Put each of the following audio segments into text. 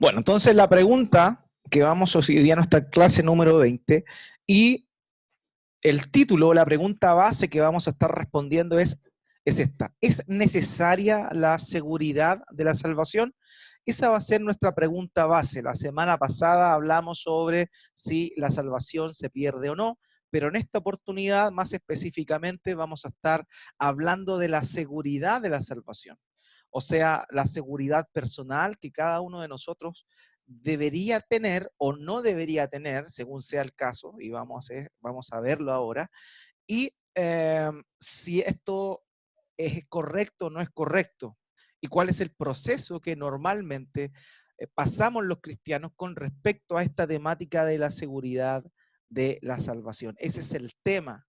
Bueno, entonces la pregunta que vamos hoy día a nuestra clase número 20 y el título, la pregunta base que vamos a estar respondiendo es esta. ¿Es necesaria la seguridad de la salvación? Esa va a ser nuestra pregunta base. La semana pasada hablamos sobre si la salvación se pierde o no, pero en esta oportunidad, más específicamente, vamos a estar hablando de la seguridad de la salvación. O sea, la seguridad personal que cada uno de nosotros debería tener o no debería tener, según sea el caso, y vamos a verlo ahora, y si esto es correcto o no es correcto, y cuál es el proceso que normalmente pasamos los cristianos con respecto a esta temática de la seguridad de la salvación. Ese es el tema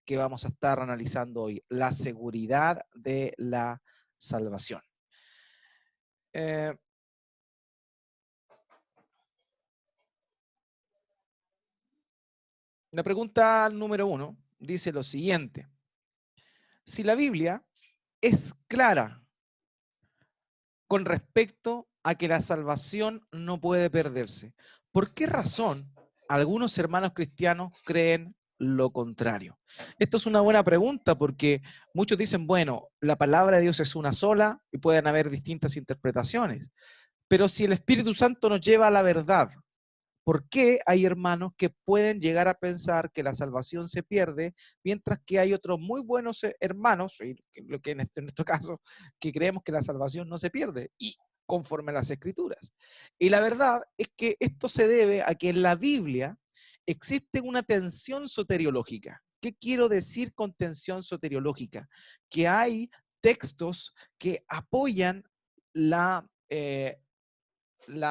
que vamos a estar analizando hoy, la seguridad de la salvación. Eh, la pregunta número 1 dice lo siguiente. Si la Biblia es clara con respecto a que la salvación no puede perderse, ¿por qué razón algunos hermanos cristianos creen lo contrario? Esto es una buena pregunta porque muchos dicen, bueno, la palabra de Dios es una sola y pueden haber distintas interpretaciones, pero si el Espíritu Santo nos lleva a la verdad, ¿por qué hay hermanos que pueden llegar a pensar que la salvación se pierde, mientras que hay otros muy buenos hermanos, y lo que en nuestro caso, que creemos que la salvación no se pierde, y conforme a las Escrituras? Y la verdad es que esto se debe a que en la Biblia existe una tensión soteriológica. ¿Qué quiero decir con tensión soteriológica? Que hay textos que apoyan la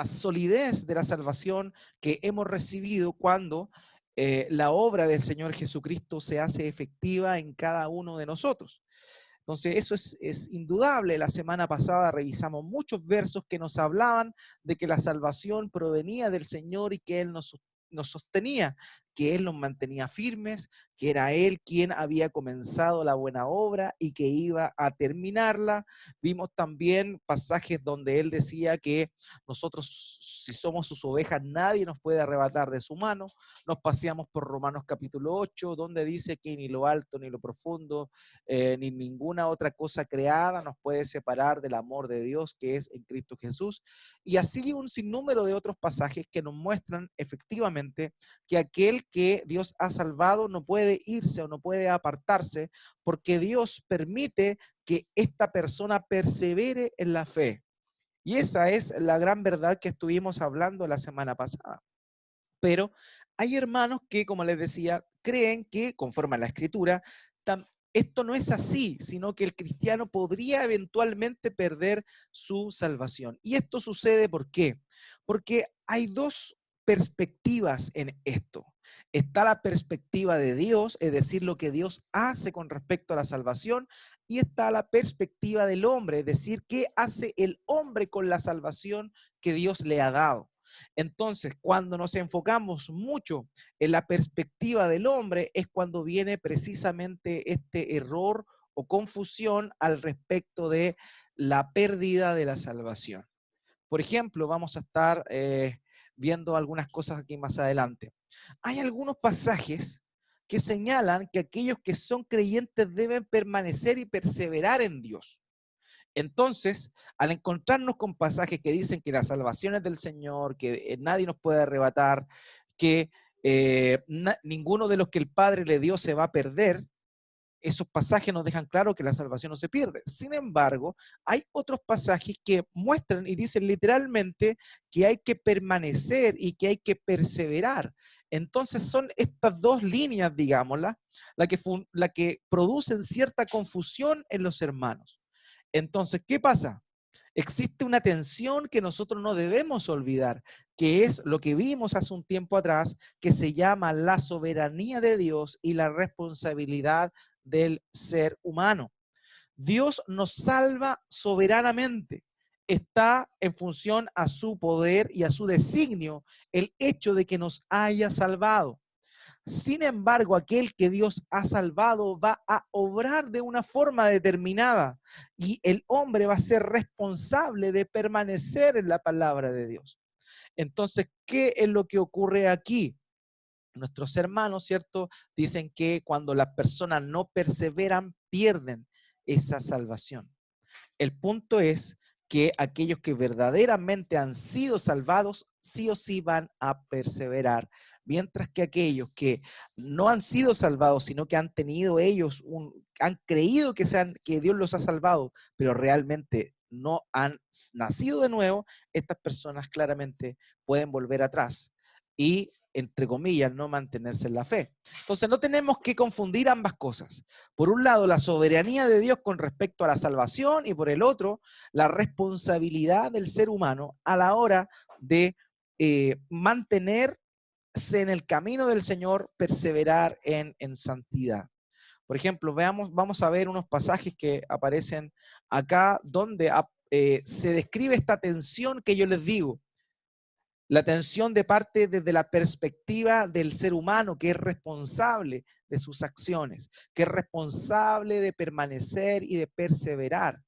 solidez de la salvación que hemos recibido cuando la obra del Señor Jesucristo se hace efectiva en cada uno de nosotros. Entonces, eso es indudable. La semana pasada revisamos muchos versos que nos hablaban de que la salvación provenía del Señor y que Él nos sostenía, que Él nos mantenía firmes, que era Él quien había comenzado la buena obra y que iba a terminarla. Vimos también pasajes donde Él decía que nosotros, si somos sus ovejas, nadie nos puede arrebatar de su mano. Nos paseamos por Romanos capítulo 8, donde dice que ni lo alto ni lo profundo, ni ninguna otra cosa creada nos puede separar del amor de Dios que es en Cristo Jesús. Y así un sinnúmero de otros pasajes que nos muestran efectivamente que aquel que Dios ha salvado no puede irse o no puede apartarse, porque Dios permite que esta persona persevere en la fe. Y esa es la gran verdad que estuvimos hablando la semana pasada. Pero hay hermanos que, como les decía, creen que, conforme a la Escritura, esto no es así, sino que el cristiano podría eventualmente perder su salvación. Y esto sucede, ¿por qué? Porque hay dos perspectivas en esto. Está la perspectiva de Dios, es decir, lo que Dios hace con respecto a la salvación, y está la perspectiva del hombre, es decir, qué hace el hombre con la salvación que Dios le ha dado. Entonces, cuando nos enfocamos mucho en la perspectiva del hombre, es cuando viene precisamente este error o confusión al respecto de la pérdida de la salvación. Por ejemplo, vamos a estar viendo algunas cosas aquí más adelante. Hay algunos pasajes que señalan que aquellos que son creyentes deben permanecer y perseverar en Dios. Entonces, al encontrarnos con pasajes que dicen que la salvación es del Señor, que nadie nos puede arrebatar, que ninguno de los que el Padre le dio se va a perder, esos pasajes nos dejan claro que la salvación no se pierde. Sin embargo, hay otros pasajes que muestran y dicen literalmente que hay que permanecer y que hay que perseverar. Entonces son estas dos líneas, digámosla, la que producen cierta confusión en los hermanos. Entonces, ¿qué pasa? Existe una tensión que nosotros no debemos olvidar, que es lo que vimos hace un tiempo atrás, que se llama la soberanía de Dios y la responsabilidad del ser humano. Dios nos salva soberanamente. Está en función a su poder y a su designio el hecho de que nos haya salvado. Sin embargo, aquel que Dios ha salvado va a obrar de una forma determinada y el hombre va a ser responsable de permanecer en la palabra de Dios. Entonces, ¿qué es lo que ocurre aquí? Nuestros hermanos, ¿cierto? Dicen que cuando las personas no perseveran, pierden esa salvación. El punto es que aquellos que verdaderamente han sido salvados, sí o sí van a perseverar, mientras que aquellos que no han sido salvados, sino que han tenido ellos, han creído que Dios los ha salvado, pero realmente no han nacido de nuevo, estas personas claramente pueden volver atrás y, entre comillas, no mantenerse en la fe. Entonces no tenemos que confundir ambas cosas. Por un lado, la soberanía de Dios con respecto a la salvación y por el otro, la responsabilidad del ser humano a la hora de mantenerse en el camino del Señor, perseverar en santidad. Por ejemplo, vamos a ver unos pasajes que aparecen acá donde se describe esta tensión que yo les digo. La tensión de parte desde la perspectiva del ser humano que es responsable de sus acciones, que es responsable de permanecer y de perseverar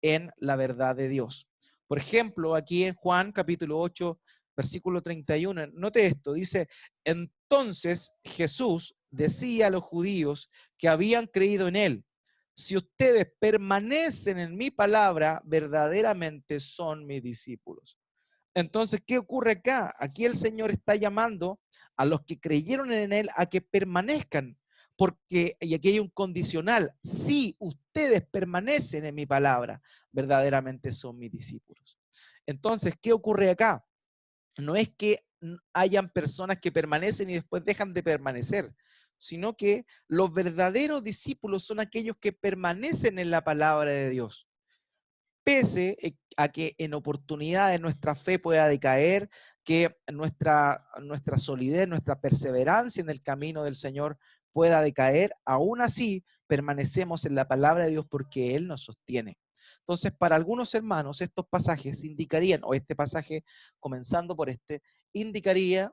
en la verdad de Dios. Por ejemplo, aquí en Juan capítulo 8, versículo 31, note esto, dice, entonces Jesús decía a los judíos que habían creído en él, si ustedes permanecen en mi palabra, verdaderamente son mis discípulos. Entonces, ¿qué ocurre acá? Aquí el Señor está llamando a los que creyeron en Él a que permanezcan, porque, y aquí hay un condicional, si ustedes permanecen en mi palabra, verdaderamente son mis discípulos. Entonces, ¿qué ocurre acá? No es que hayan personas que permanecen y después dejan de permanecer, sino que los verdaderos discípulos son aquellos que permanecen en la palabra de Dios pese a que en oportunidades nuestra fe pueda decaer, que nuestra solidez, nuestra perseverancia en el camino del Señor pueda decaer, aún así permanecemos en la palabra de Dios porque Él nos sostiene. Entonces, para algunos hermanos, estos pasajes indicarían, o este pasaje, comenzando por este, indicaría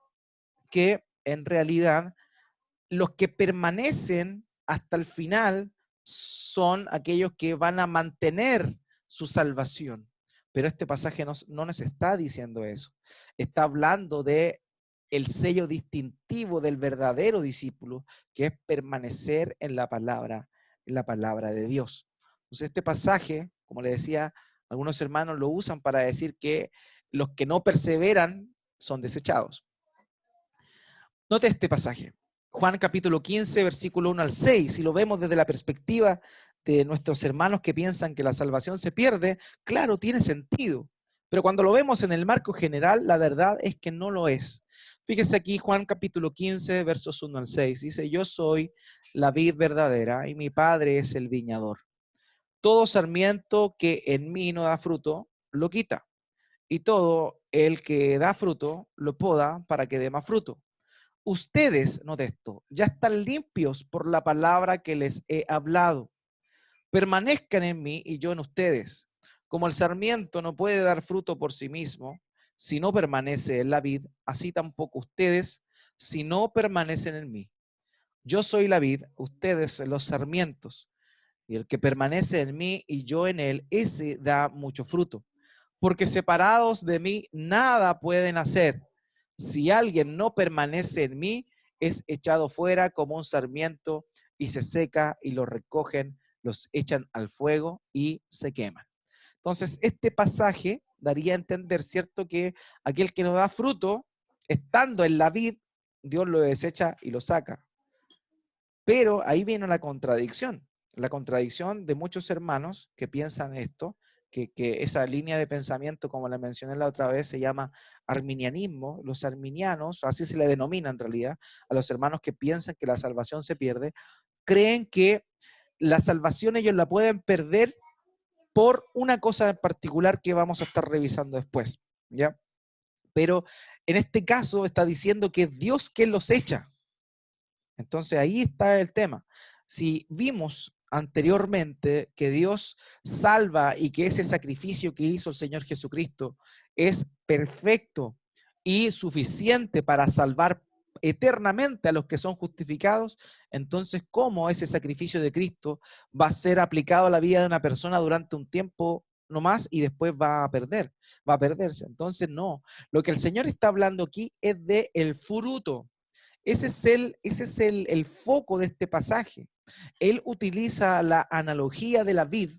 que en realidad los que permanecen hasta el final son aquellos que van a mantener su salvación. Pero este pasaje no nos está diciendo eso. Está hablando de el sello distintivo del verdadero discípulo, que es permanecer en la palabra de Dios. Entonces este pasaje, como le decía, algunos hermanos lo usan para decir que los que no perseveran son desechados. Note este pasaje. Juan capítulo 15, versículo 1 al 6. Si lo vemos desde la perspectiva de nuestros hermanos que piensan que la salvación se pierde, claro, tiene sentido. Pero cuando lo vemos en el marco general, la verdad es que no lo es. Fíjese aquí Juan capítulo 15, versos 1 al 6. Dice, yo soy la vid verdadera y mi padre es el viñador. Todo sarmiento que en mí no da fruto, lo quita. Y todo el que da fruto, lo poda para que dé más fruto. Ustedes, note esto, ya están limpios por la palabra que les he hablado. Permanezcan en mí y yo en ustedes. Como el sarmiento no puede dar fruto por sí mismo, si no permanece en la vid, así tampoco ustedes, si no permanecen en mí. Yo soy la vid, ustedes los sarmientos, y el que permanece en mí y yo en él, ese da mucho fruto. Porque separados de mí, nada pueden hacer. Si alguien no permanece en mí, es echado fuera como un sarmiento y se seca y lo recogen, los echan al fuego y se queman. Entonces, este pasaje daría a entender, ¿cierto?, que aquel que no da fruto, estando en la vid, Dios lo desecha y lo saca. Pero ahí viene la contradicción de muchos hermanos que piensan esto, que esa línea de pensamiento, como la mencioné la otra vez, se llama arminianismo. Los arminianos, así se le denomina en realidad, a los hermanos que piensan que la salvación se pierde, creen que la salvación ellos la pueden perder por una cosa en particular que vamos a estar revisando después, ¿ya? Pero en este caso está diciendo que es Dios quien los echa. Entonces ahí está el tema. Si vimos anteriormente que Dios salva y que ese sacrificio que hizo el Señor Jesucristo es perfecto y suficiente para salvar eternamente a los que son justificados, entonces ¿cómo ese sacrificio de Cristo va a ser aplicado a la vida de una persona durante un tiempo nomás y después va a perderse. Entonces, no. Lo que el Señor está hablando aquí es de el fruto. Ese es el foco de este pasaje. Él utiliza la analogía de la vid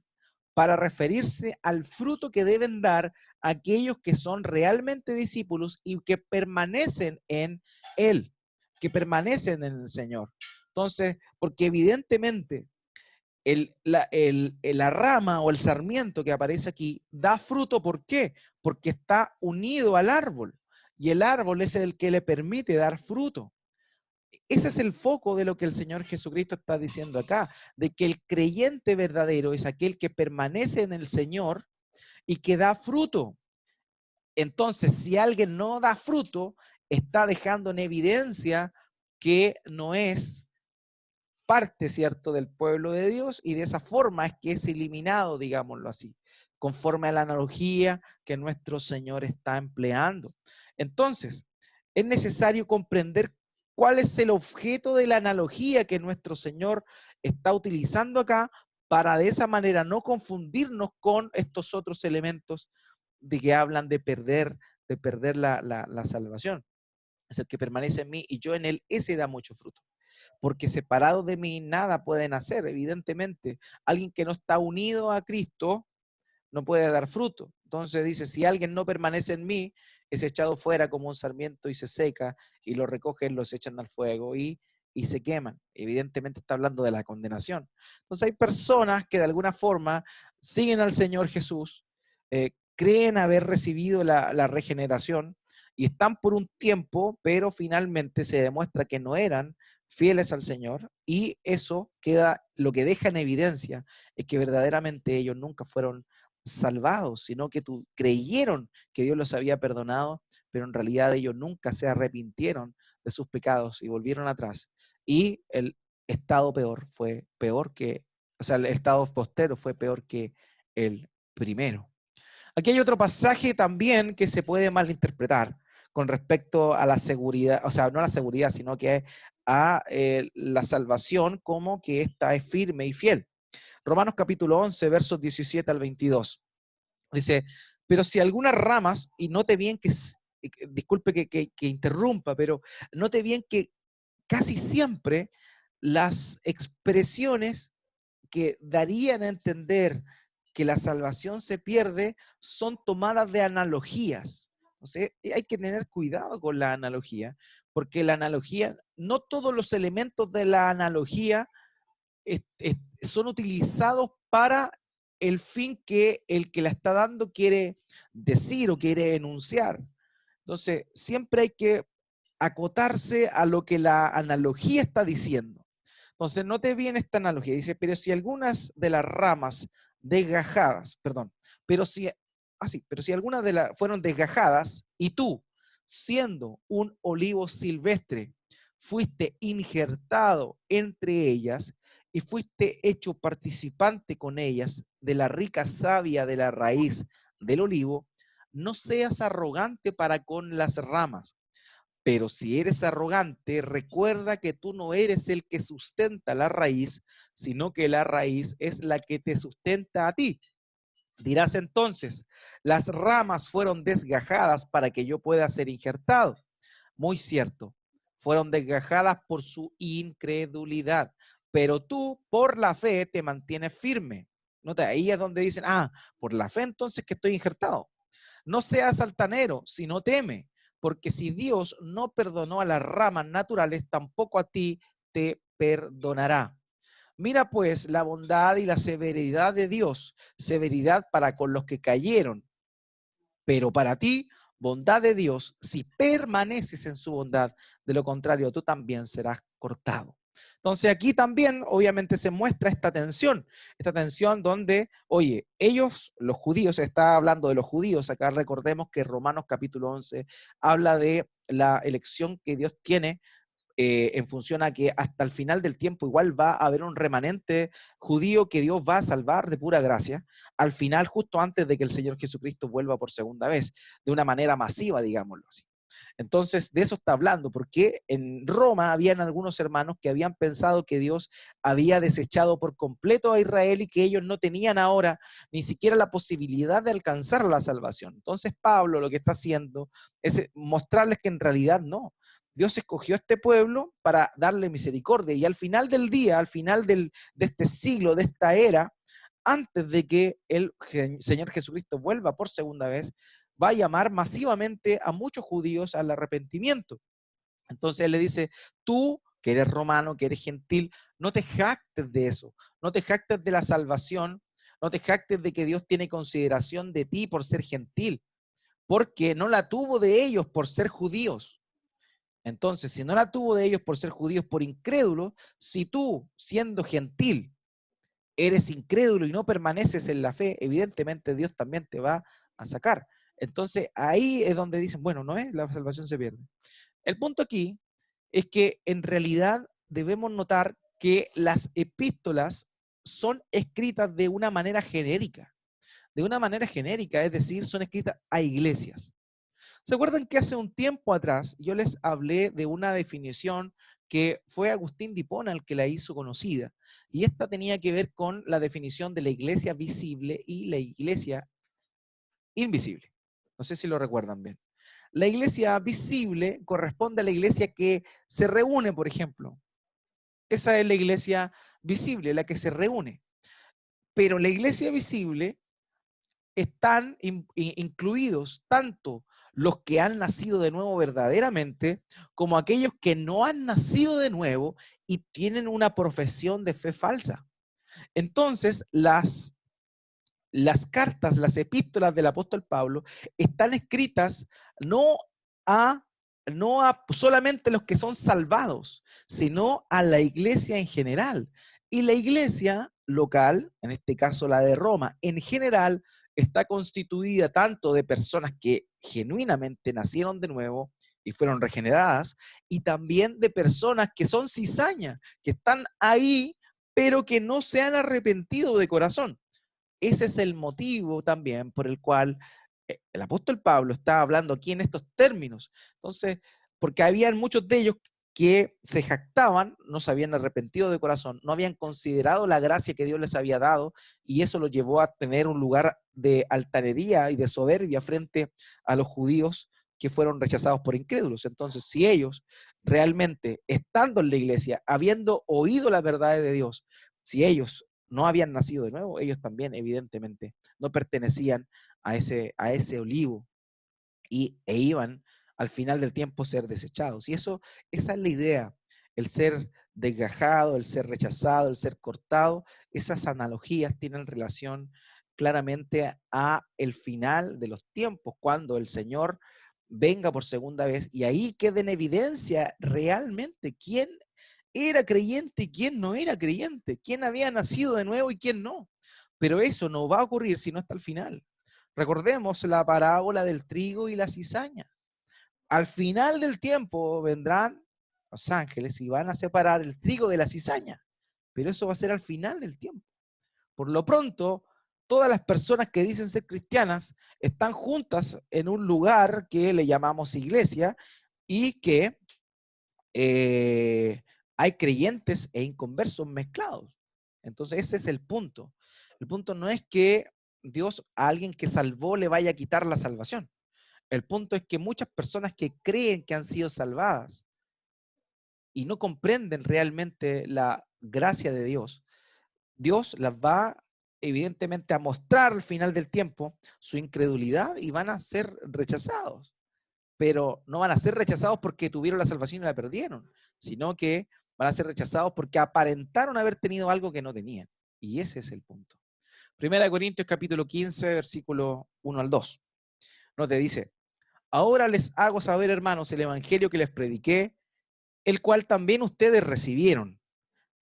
para referirse al fruto que deben dar aquellos que son realmente discípulos y que permanecen en Él, que permanecen en el Señor. Entonces, porque evidentemente la rama o el sarmiento que aparece aquí da fruto, ¿por qué? Porque está unido al árbol y el árbol es el que le permite dar fruto. Ese es el foco de lo que el Señor Jesucristo está diciendo acá, de que el creyente verdadero es aquel que permanece en el Señor y que da fruto. Entonces, si alguien no da fruto, está dejando en evidencia que no es parte, ¿cierto?, del pueblo de Dios, y de esa forma es que es eliminado, digámoslo así, conforme a la analogía que nuestro Señor está empleando. Entonces, es necesario comprender cuál es el objeto de la analogía que nuestro Señor está utilizando acá para de esa manera no confundirnos con estos otros elementos de que hablan de perder la salvación. Es el que permanece en mí y yo en él, ese da mucho fruto porque separado de mí nada pueden hacer, evidentemente. Alguien que no está unido a Cristo no puede dar fruto. Entonces dice, si alguien no permanece en mí, es echado fuera como un sarmiento y se seca, y lo recogen, los echan al fuego y se queman. Evidentemente está hablando de la condenación. Entonces hay personas que de alguna forma siguen al Señor Jesús, creen haber recibido la regeneración y están por un tiempo, pero finalmente se demuestra que no eran fieles al Señor y eso queda, lo que deja en evidencia es que verdaderamente ellos nunca fueron salvados, sino que creyeron que Dios los había perdonado, pero en realidad ellos nunca se arrepintieron de sus pecados y volvieron atrás. Y el estado peor fue peor que, o sea, el estado postero fue peor que el primero. Aquí hay otro pasaje también que se puede malinterpretar con respecto a la seguridad, o sea, no a la seguridad, sino que a la salvación como que esta es firme y fiel. Romanos capítulo 11, versos 17 al 22. Dice, pero si algunas ramas, y note bien que, disculpe que interrumpa, pero note bien que casi siempre las expresiones que darían a entender que la salvación se pierde son tomadas de analogías. Entonces, hay que tener cuidado con la analogía, porque la analogía, no todos los elementos de la analogía son utilizados para el fin que el que la está dando quiere decir o quiere enunciar. Entonces, siempre hay que acotarse a lo que la analogía está diciendo. Entonces, note bien esta analogía. Dice, pero si algunas de las ramas desgajadas, perdón, pero si algunas de las fueron desgajadas y tú, siendo un olivo silvestre, fuiste injertado entre ellas y fuiste hecho participante con ellas de la rica savia de la raíz del olivo, no seas arrogante para con las ramas. Pero si eres arrogante, recuerda que tú no eres el que sustenta la raíz, sino que la raíz es la que te sustenta a ti. Dirás entonces, las ramas fueron desgajadas para que yo pueda ser injertado. Muy cierto, fueron desgajadas por su incredulidad, pero tú por la fe te mantienes firme. Nota, ahí es donde dicen, por la fe entonces que estoy injertado. No seas altanero, sino teme, porque si Dios no perdonó a las ramas naturales, tampoco a ti te perdonará. Mira pues la bondad y la severidad de Dios, severidad para con los que cayeron, pero para ti, bondad de Dios, si permaneces en su bondad, de lo contrario, tú también serás cortado. Entonces aquí también obviamente se muestra esta tensión donde, oye, ellos, los judíos, está hablando de los judíos, acá recordemos que Romanos capítulo 11 habla de la elección que Dios tiene en función a que hasta el final del tiempo igual va a haber un remanente judío que Dios va a salvar de pura gracia, al final justo antes de que el Señor Jesucristo vuelva por segunda vez, de una manera masiva, digámoslo así. Entonces, de eso está hablando, porque en Roma habían algunos hermanos que habían pensado que Dios había desechado por completo a Israel y que ellos no tenían ahora ni siquiera la posibilidad de alcanzar la salvación. Entonces, Pablo lo que está haciendo es mostrarles que en realidad no. Dios escogió a este pueblo para darle misericordia y al final del día, al final de este siglo, de esta era, antes de que el Señor Jesucristo vuelva por segunda vez, va a llamar masivamente a muchos judíos al arrepentimiento. Entonces él le dice, tú que eres romano, que eres gentil, no te jactes de eso, no te jactes de la salvación, no te jactes de que Dios tiene consideración de ti por ser gentil, porque no la tuvo de ellos por ser judíos. Entonces, si no la tuvo de ellos por ser judíos, por incrédulos, si tú, siendo gentil, eres incrédulo y no permaneces en la fe, evidentemente Dios también te va a sacar. Entonces ahí es donde dicen, bueno, no es, la salvación se pierde. El punto aquí es que en realidad debemos notar que las epístolas son escritas de una manera genérica, es decir, son escritas a iglesias. ¿Se acuerdan que hace un tiempo atrás yo les hablé de una definición que fue Agustín de Hipona el que la hizo conocida? Y esta tenía que ver con la definición de la iglesia visible y la iglesia invisible. No sé si lo recuerdan bien. La iglesia visible corresponde a la iglesia que se reúne, por ejemplo. Esa es la iglesia visible, la que se reúne. Pero la iglesia visible están incluidos tanto los que han nacido de nuevo verdaderamente, como aquellos que no han nacido de nuevo y tienen una profesión de fe falsa. Entonces, las cartas, las epístolas del apóstol Pablo están escritas no a, no a solamente los que son salvados, sino a la iglesia en general. Y la iglesia local, en este caso la de Roma, en general está constituida tanto de personas que genuinamente nacieron de nuevo y fueron regeneradas, y también de personas que son cizaña, que están ahí, pero que no se han arrepentido de corazón. Ese es el motivo también por el cual el apóstol Pablo está hablando aquí en estos términos. Entonces, porque habían muchos de ellos que se jactaban, no se habían arrepentido de corazón, no habían considerado la gracia que Dios les había dado, y eso los llevó a tener un lugar de altanería y de soberbia frente a los judíos que fueron rechazados por incrédulos. Entonces, si ellos realmente, estando en la iglesia, habiendo oído las verdades de Dios, si ellos no habían nacido de nuevo, ellos también evidentemente no pertenecían a ese olivo e iban al final del tiempo a ser desechados. Y eso, esa es la idea, el ser desgajado, el ser rechazado, el ser cortado, esas analogías tienen relación claramente a el final de los tiempos, cuando el Señor venga por segunda vez y ahí quede en evidencia realmente quién era creyente y quién no era creyente, quién había nacido de nuevo y quién no. Pero eso no va a ocurrir sino hasta el final. Recordemos la parábola del trigo y la cizaña. Al final del tiempo vendrán los ángeles y van a separar el trigo de la cizaña, pero eso va a ser al final del tiempo. Por lo pronto, todas las personas que dicen ser cristianas están juntas en un lugar que le llamamos iglesia y que hay creyentes e inconversos mezclados. Entonces ese es el punto. El punto no es que Dios a alguien que salvó le vaya a quitar la salvación. El punto es que muchas personas que creen que han sido salvadas y no comprenden realmente la gracia de Dios, Dios las va evidentemente a mostrar al final del tiempo su incredulidad y van a ser rechazados. Pero no van a ser rechazados porque tuvieron la salvación y la perdieron, sino que van a ser rechazados porque aparentaron haber tenido algo que no tenían. Y ese es el punto. Primera de Corintios capítulo 15, versículo 1 al 2. Nos te dice, ahora les hago saber, hermanos, el evangelio que les prediqué, el cual también ustedes recibieron.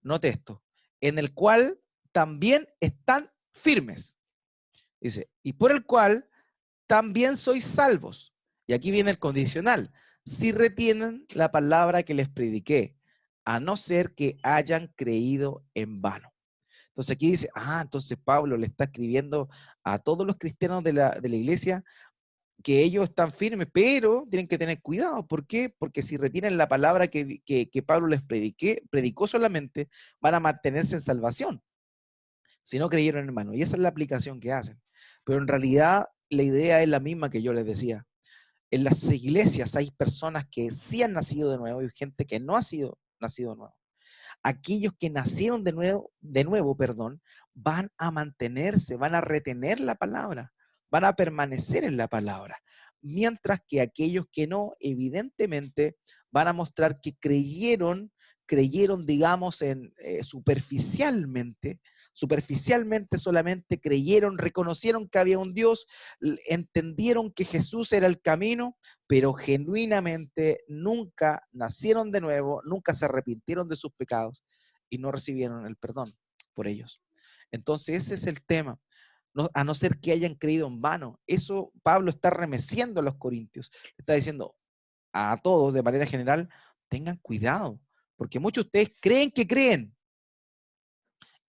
Note esto, en el cual también están firmes. Dice, y por el cual también sois salvos. Y aquí viene el condicional. Si retienen la palabra que les prediqué, a no ser que hayan creído en vano. Entonces aquí dice, entonces Pablo le está escribiendo a todos los cristianos de la iglesia que ellos están firmes, pero tienen que tener cuidado. ¿Por qué? Porque si retienen la palabra que Pablo les predicó solamente, van a mantenerse en salvación, si no creyeron, hermano. Y esa es la aplicación que hacen. Pero en realidad la idea es la misma que yo les decía. En las iglesias hay personas que sí han nacido de nuevo y gente que no ha sido nacido de nuevo. Aquellos que nacieron de nuevo, perdón, van a mantenerse, van a retener la palabra, van a permanecer en la palabra. Mientras que aquellos que no, evidentemente, van a mostrar que creyeron, digamos, superficialmente solamente creyeron, reconocieron que había un Dios, entendieron que Jesús era el camino, pero genuinamente nunca nacieron de nuevo, nunca se arrepintieron de sus pecados y no recibieron el perdón por ellos. Entonces ese es el tema. No, a no ser que hayan creído en vano. Eso Pablo está remeciendo a los corintios. Está diciendo a todos de manera general, tengan cuidado, porque muchos de ustedes creen que creen.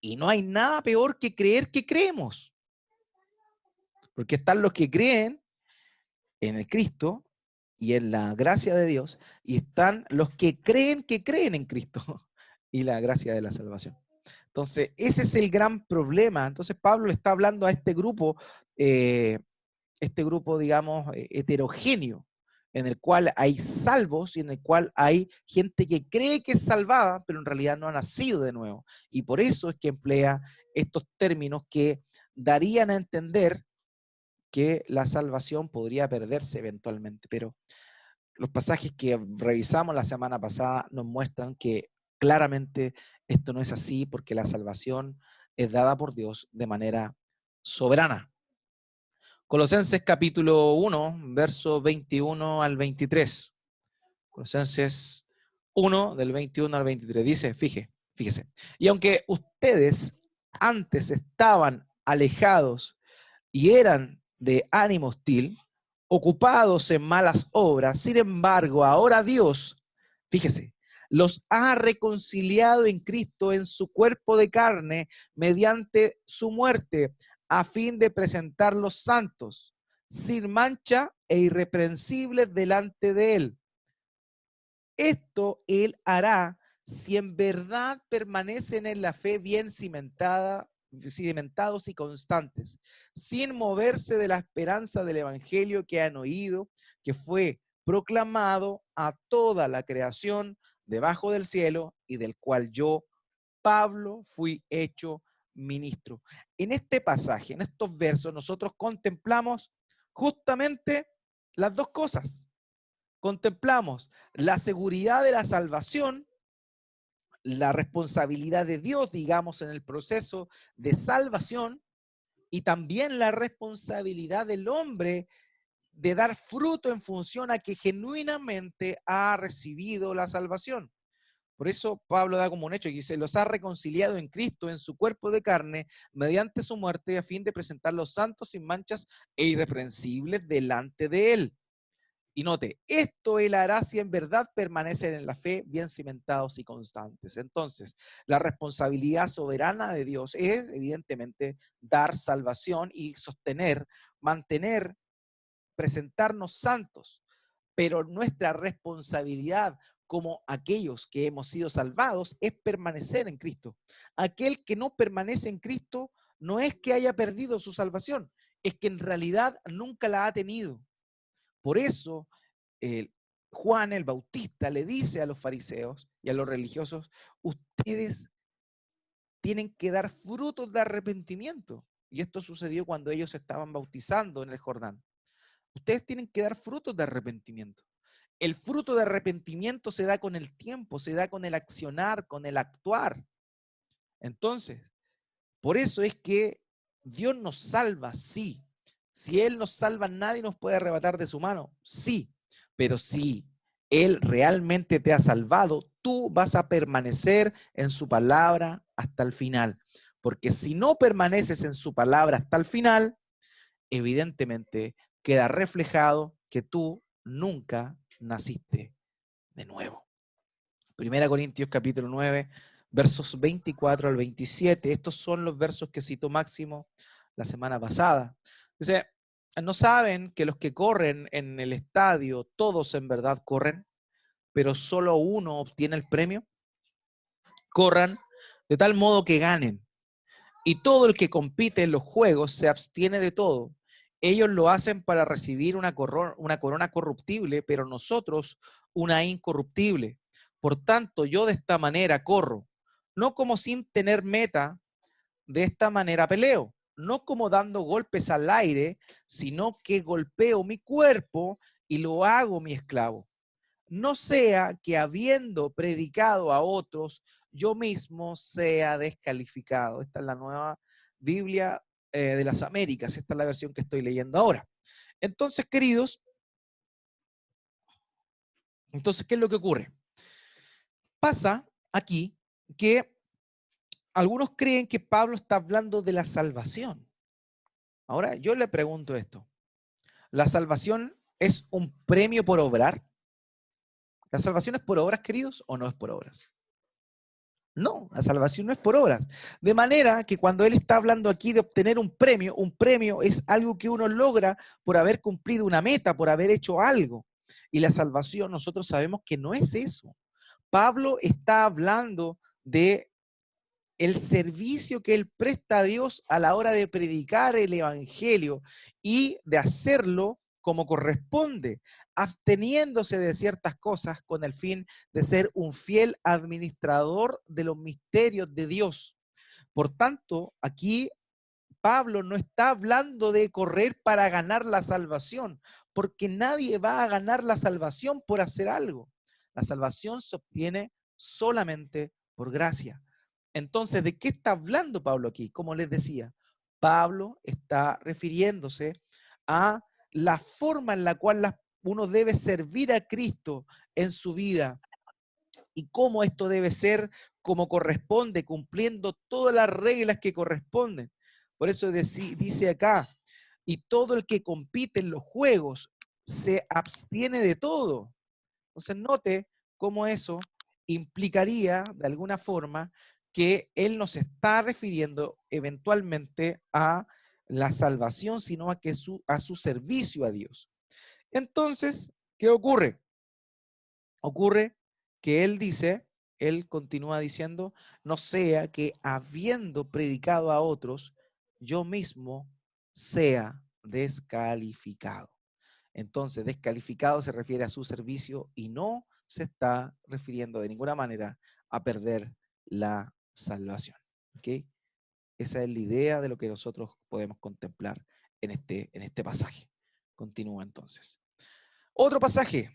Y no hay nada peor que creer que creemos. Porque están los que creen en el Cristo y en la gracia de Dios, y están los que creen en Cristo y la gracia de la salvación. Entonces, ese es el gran problema. Entonces, Pablo le está hablando a este grupo, digamos, heterogéneo, en el cual hay salvos y en el cual hay gente que cree que es salvada, pero en realidad no ha nacido de nuevo. Y por eso es que emplea estos términos que darían a entender que la salvación podría perderse eventualmente, pero los pasajes que revisamos la semana pasada nos muestran que claramente esto no es así porque la salvación es dada por Dios de manera soberana. Colosenses capítulo 1, versos 21 al 23. Colosenses 1, del 21 al 23. Dice, fíjese. Y aunque ustedes antes estaban alejados y eran de ánimo hostil, ocupados en malas obras, sin embargo, ahora Dios, fíjese, los ha reconciliado en Cristo en su cuerpo de carne mediante su muerte, a fin de presentarlos santos, sin mancha e irreprensibles delante de Él. Esto Él hará si en verdad permanecen en la fe bien cimentados y constantes, sin moverse de la esperanza del Evangelio que han oído, que fue proclamado a toda la creación debajo del cielo y del cual yo, Pablo, fui hecho ministro. En este pasaje, en estos versos, nosotros contemplamos justamente las dos cosas. Contemplamos la seguridad de la salvación, la responsabilidad de Dios, digamos, en el proceso de salvación, y también la responsabilidad del hombre de dar fruto en función a que genuinamente ha recibido la salvación. Por eso Pablo da como un hecho y dice, los ha reconciliado en Cristo, en su cuerpo de carne, mediante su muerte, a fin de presentar los santos sin manchas e irreprensibles delante de él. Y note, esto Él hará si en verdad permanecen en la fe bien cimentados y constantes. Entonces, la responsabilidad soberana de Dios es, evidentemente, dar salvación y sostener, mantener, presentarnos santos. Pero nuestra responsabilidad como aquellos que hemos sido salvados es permanecer en Cristo. Aquel que no permanece en Cristo no es que haya perdido su salvación, es que en realidad nunca la ha tenido. Por eso, Juan el Bautista le dice a los fariseos y a los religiosos, ustedes tienen que dar frutos de arrepentimiento. Y esto sucedió cuando ellos estaban bautizando en el Jordán. Ustedes tienen que dar frutos de arrepentimiento. El fruto de arrepentimiento se da con el tiempo, se da con el accionar, con el actuar. Entonces, por eso es que Dios nos salva, sí. Si Él nos salva, nadie nos puede arrebatar de su mano, sí. Pero si Él realmente te ha salvado, tú vas a permanecer en su palabra hasta el final. Porque si no permaneces en su palabra hasta el final, evidentemente queda reflejado que tú nunca naciste de nuevo. 1 Corintios capítulo 9, versos 24 al 27. Estos son los versos que citó Máximo la semana pasada. Dice, ¿No saben que los que corren en el estadio, todos en verdad corren, pero solo uno obtiene el premio? Corran de tal modo que ganen. Y todo el que compite en los juegos se abstiene de todo. Ellos lo hacen para recibir una corona corruptible, pero nosotros una incorruptible. Por tanto, yo de esta manera corro, no como sin tener meta, de esta manera peleo, no como dando golpes al aire, sino que golpeo mi cuerpo y lo hago mi esclavo. No sea que habiendo predicado a otros, yo mismo sea descalificado. Esta es la nueva Biblia de las Américas. Esta es la versión que estoy leyendo ahora. Entonces, queridos, ¿qué es lo que ocurre? Pasa aquí que algunos creen que Pablo está hablando de la salvación. Ahora, yo le pregunto esto. ¿La salvación es un premio por obrar? ¿La salvación es por obras, queridos, o no es por obras? No, la salvación no es por obras. De manera que cuando él está hablando aquí de obtener un premio es algo que uno logra por haber cumplido una meta, por haber hecho algo. Y la salvación nosotros sabemos que no es eso. Pablo está hablando de el servicio que él presta a Dios a la hora de predicar el evangelio y de hacerlo como corresponde, absteniéndose de ciertas cosas con el fin de ser un fiel administrador de los misterios de Dios. Por tanto, aquí Pablo no está hablando de correr para ganar la salvación, porque nadie va a ganar la salvación por hacer algo. La salvación se obtiene solamente por gracia. Entonces, ¿de qué está hablando Pablo aquí? Como les decía, Pablo está refiriéndose a la forma en la cual uno debe servir a Cristo en su vida y cómo esto debe ser como corresponde, cumpliendo todas las reglas que corresponden. Por eso dice acá, y todo el que compite en los juegos se abstiene de todo. Entonces note cómo eso implicaría de alguna forma que él nos está refiriendo eventualmente a la salvación, sino a su servicio a Dios. Entonces, ¿qué ocurre? Ocurre que él continúa diciendo, no sea que habiendo predicado a otros, yo mismo sea descalificado. Entonces, descalificado se refiere a su servicio y no se está refiriendo de ninguna manera a perder la salvación. ¿Ok? Esa es la idea de lo que nosotros podemos contemplar en este pasaje. Continúa entonces. Otro pasaje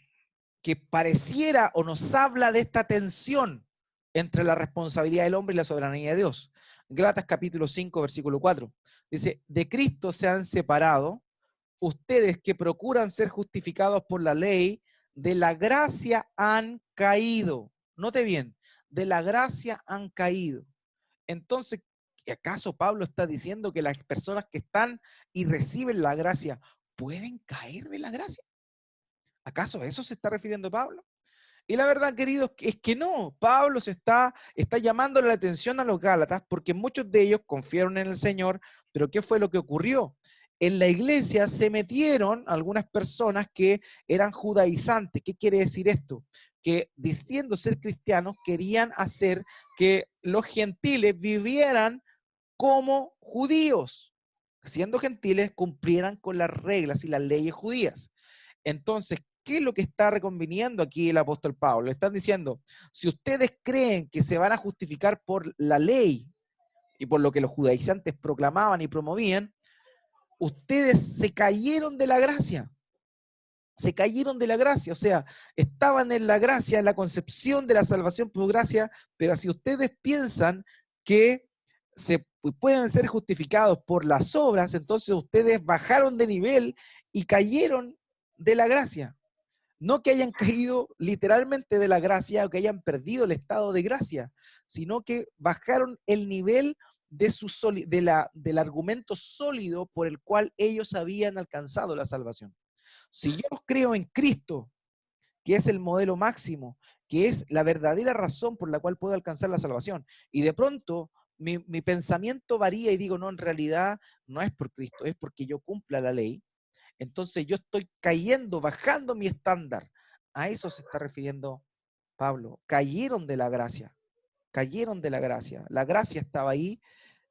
que pareciera o nos habla de esta tensión entre la responsabilidad del hombre y la soberanía de Dios. Gálatas capítulo 5, versículo 4. Dice, de Cristo se han separado ustedes que procuran ser justificados por la ley, de la gracia han caído. Note bien, de la gracia han caído. Entonces, ¿acaso Pablo está diciendo que las personas que están y reciben la gracia pueden caer de la gracia? ¿Acaso a eso se está refiriendo Pablo? Y la verdad, queridos, es que no. Pablo está llamando la atención a los Gálatas porque muchos de ellos confiaron en el Señor, pero ¿qué fue lo que ocurrió? En la iglesia se metieron algunas personas que eran judaizantes. ¿Qué quiere decir esto? Que diciendo ser cristianos querían hacer que los gentiles vivieran como judíos. Siendo gentiles, cumplieran con las reglas y las leyes judías. Entonces, ¿qué es lo que está reconviniendo aquí el apóstol Pablo? Le están diciendo, si ustedes creen que se van a justificar por la ley y por lo que los judaizantes proclamaban y promovían, ustedes se cayeron de la gracia. Se cayeron de la gracia, o sea, estaban en la gracia, en la concepción de la salvación por gracia, pero si ustedes piensan que se pueden ser justificados por las obras, entonces ustedes bajaron de nivel y cayeron de la gracia. No que hayan caído literalmente de la gracia o que hayan perdido el estado de gracia, sino que bajaron el nivel del argumento sólido por el cual ellos habían alcanzado la salvación. Si yo creo en Cristo, que es el modelo máximo, que es la verdadera razón por la cual puedo alcanzar la salvación, y de pronto mi pensamiento varía y digo, no, en realidad no es por Cristo, es porque yo cumpla la ley, entonces yo estoy cayendo, bajando mi estándar. A eso se está refiriendo Pablo. Cayeron de la gracia, cayeron de la gracia. La gracia estaba ahí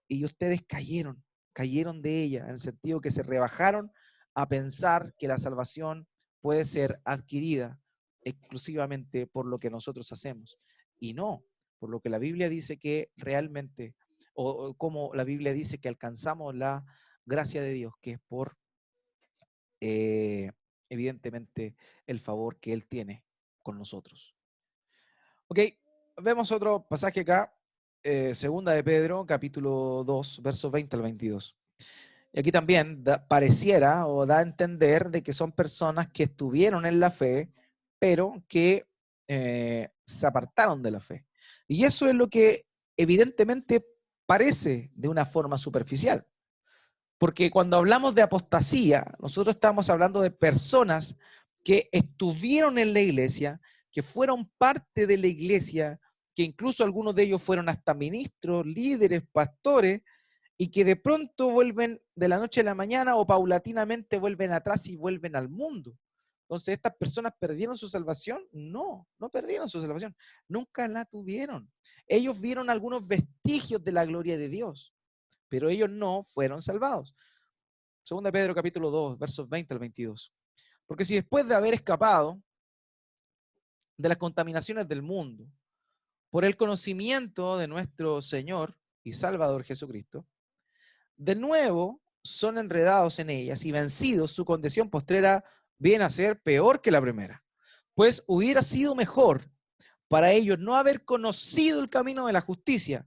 y ustedes cayeron de ella, en el sentido que se rebajaron a pensar que la salvación puede ser adquirida exclusivamente por lo que nosotros hacemos. Y no, por lo que la Biblia dice que realmente, o como la Biblia dice que alcanzamos la gracia de Dios, que es por, eh, evidentemente, el favor que Él tiene con nosotros. Ok, vemos otro pasaje acá, segunda de Pedro, capítulo 2, versos 20 al 22. Y aquí también pareciera o da a entender de que son personas que estuvieron en la fe, pero que se apartaron de la fe. Y eso es lo que evidentemente parece de una forma superficial. Porque cuando hablamos de apostasía, nosotros estamos hablando de personas que estuvieron en la iglesia, que fueron parte de la iglesia, que incluso algunos de ellos fueron hasta ministros, líderes, pastores, y que de pronto vuelven de la noche a la mañana o paulatinamente vuelven atrás y vuelven al mundo. Entonces, ¿estas personas perdieron su salvación? No, no perdieron su salvación. Nunca la tuvieron. Ellos vieron algunos vestigios de la gloria de Dios, pero ellos no fueron salvados. Segunda de Pedro capítulo 2, versos 20 al 22. Porque si después de haber escapado de las contaminaciones del mundo, por el conocimiento de nuestro Señor y Salvador Jesucristo, de nuevo son enredados en ellas y vencidos, su condición postrera viene a ser peor que la primera. Pues hubiera sido mejor para ellos no haber conocido el camino de la justicia,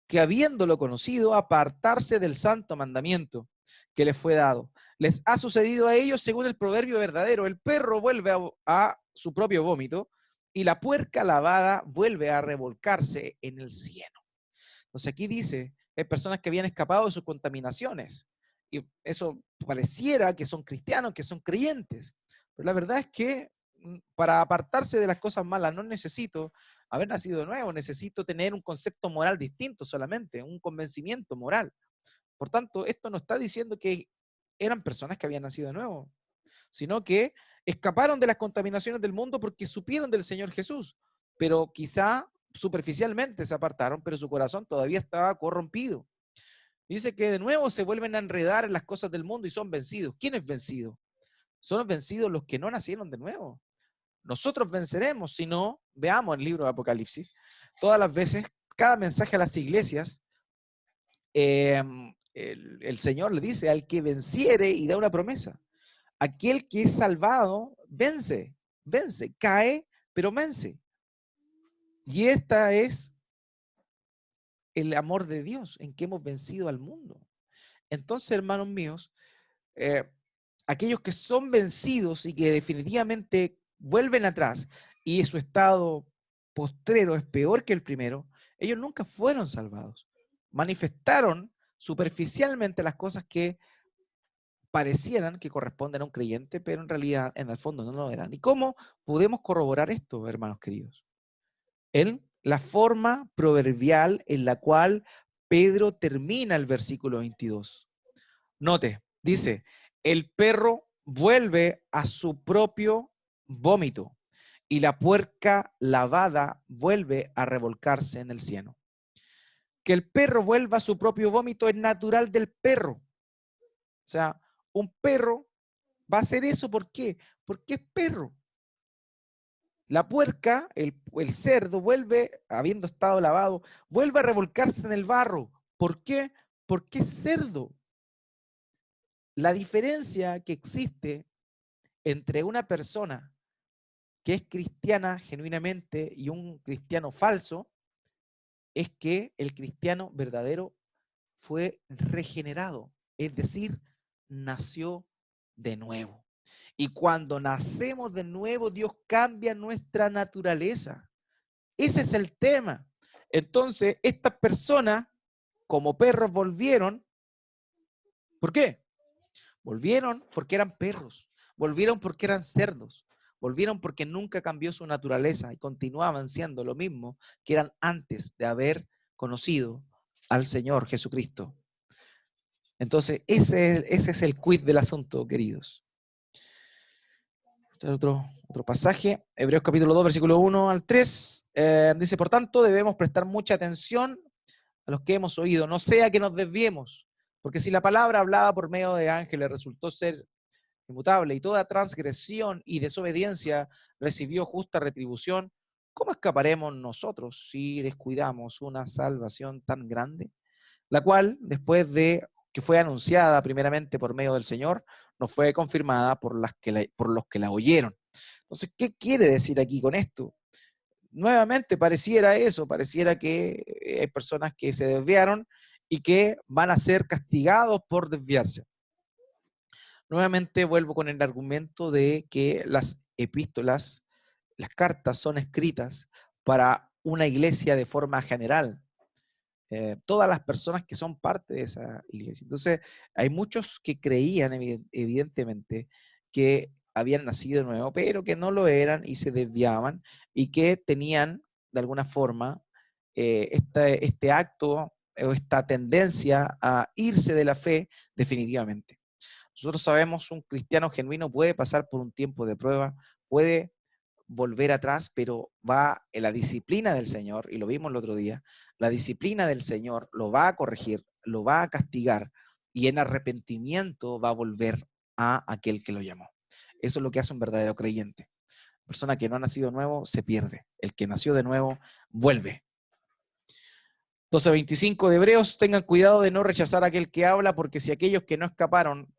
que habiéndolo conocido, apartarse del santo mandamiento que les fue dado. Les ha sucedido a ellos según el proverbio verdadero: el perro vuelve a su propio vómito y la puerca lavada vuelve a revolcarse en el cieno. Entonces aquí dice, hay personas que habían escapado de sus contaminaciones, y eso pareciera que son cristianos, que son creyentes, pero la verdad es que para apartarse de las cosas malas no necesito haber nacido de nuevo, necesito tener un concepto moral distinto solamente, un convencimiento moral. Por tanto, esto no está diciendo que eran personas que habían nacido de nuevo, sino que escaparon de las contaminaciones del mundo porque supieron del Señor Jesús, pero quizá superficialmente se apartaron, pero su corazón todavía estaba corrompido. Dice que de nuevo se vuelven a enredar en las cosas del mundo y son vencidos. ¿Quién es vencido? Son vencidos los que no nacieron de nuevo. Nosotros venceremos, si no, veamos el libro de Apocalipsis. Todas las veces, cada mensaje a las iglesias, el Señor le dice al que venciere y da una promesa. Aquel que es salvado, vence, vence, cae, pero vence. Y esta es el amor de Dios, en que hemos vencido al mundo. Entonces, hermanos míos, eh, aquellos que son vencidos y que definitivamente vuelven atrás y su estado postrero es peor que el primero, ellos nunca fueron salvados. Manifestaron superficialmente las cosas que parecieran que corresponden a un creyente, pero en realidad, en el fondo, no lo eran. ¿Y cómo podemos corroborar esto, hermanos queridos? En la forma proverbial en la cual Pedro termina el versículo 22. Note, dice, el perro vuelve a su propio vómito y la puerca lavada vuelve a revolcarse en el cieno. Que el perro vuelva a su propio vómito es natural del perro. O sea, un perro va a hacer eso, ¿por qué? Porque es perro. La puerca, el cerdo, vuelve, habiendo estado lavado, vuelve a revolcarse en el barro. ¿Por qué? Porque es cerdo. La diferencia que existe entre una persona que es cristiana genuinamente y un cristiano falso es que el cristiano verdadero fue regenerado, es decir, nació de nuevo. Y cuando nacemos de nuevo, Dios cambia nuestra naturaleza. Ese es el tema. Entonces, estas personas, como perros, volvieron. ¿Por qué? Volvieron porque eran perros. Volvieron porque eran cerdos. Volvieron porque nunca cambió su naturaleza y continuaban siendo lo mismo que eran antes de haber conocido al Señor Jesucristo. Entonces, ese es el quid del asunto, queridos. Otro pasaje, Hebreos capítulo 2, versículo 1 al 3, dice, por tanto, debemos prestar mucha atención a los que hemos oído, no sea que nos desviemos, porque si la palabra hablada por medio de ángeles resultó ser inmutable y toda transgresión y desobediencia recibió justa retribución, ¿cómo escaparemos nosotros si descuidamos una salvación tan grande? La cual, después de que fue anunciada primeramente por medio del Señor, nos fue confirmada por los que la oyeron. Entonces, ¿qué quiere decir aquí con esto? Nuevamente pareciera eso, pareciera que hay personas que se desviaron y que van a ser castigados por desviarse. Nuevamente vuelvo con el argumento de que las epístolas, las cartas son escritas para una iglesia de forma general, todas las personas que son parte de esa iglesia. Entonces, hay muchos que creían evidentemente que habían nacido de nuevo, pero que no lo eran y se desviaban y que tenían de alguna forma este acto o esta tendencia a irse de la fe definitivamente. Nosotros sabemos un cristiano genuino puede pasar por un tiempo de prueba, puede volver atrás, pero va en la disciplina del Señor, y lo vimos el otro día, la disciplina del Señor lo va a corregir, lo va a castigar, y en arrepentimiento va a volver a aquel que lo llamó. Eso es lo que hace un verdadero creyente. Persona que no ha nacido de nuevo se pierde. El que nació de nuevo vuelve. 12:25 de Hebreos, tengan cuidado de no rechazar a aquel que habla, porque si aquellos que no escaparon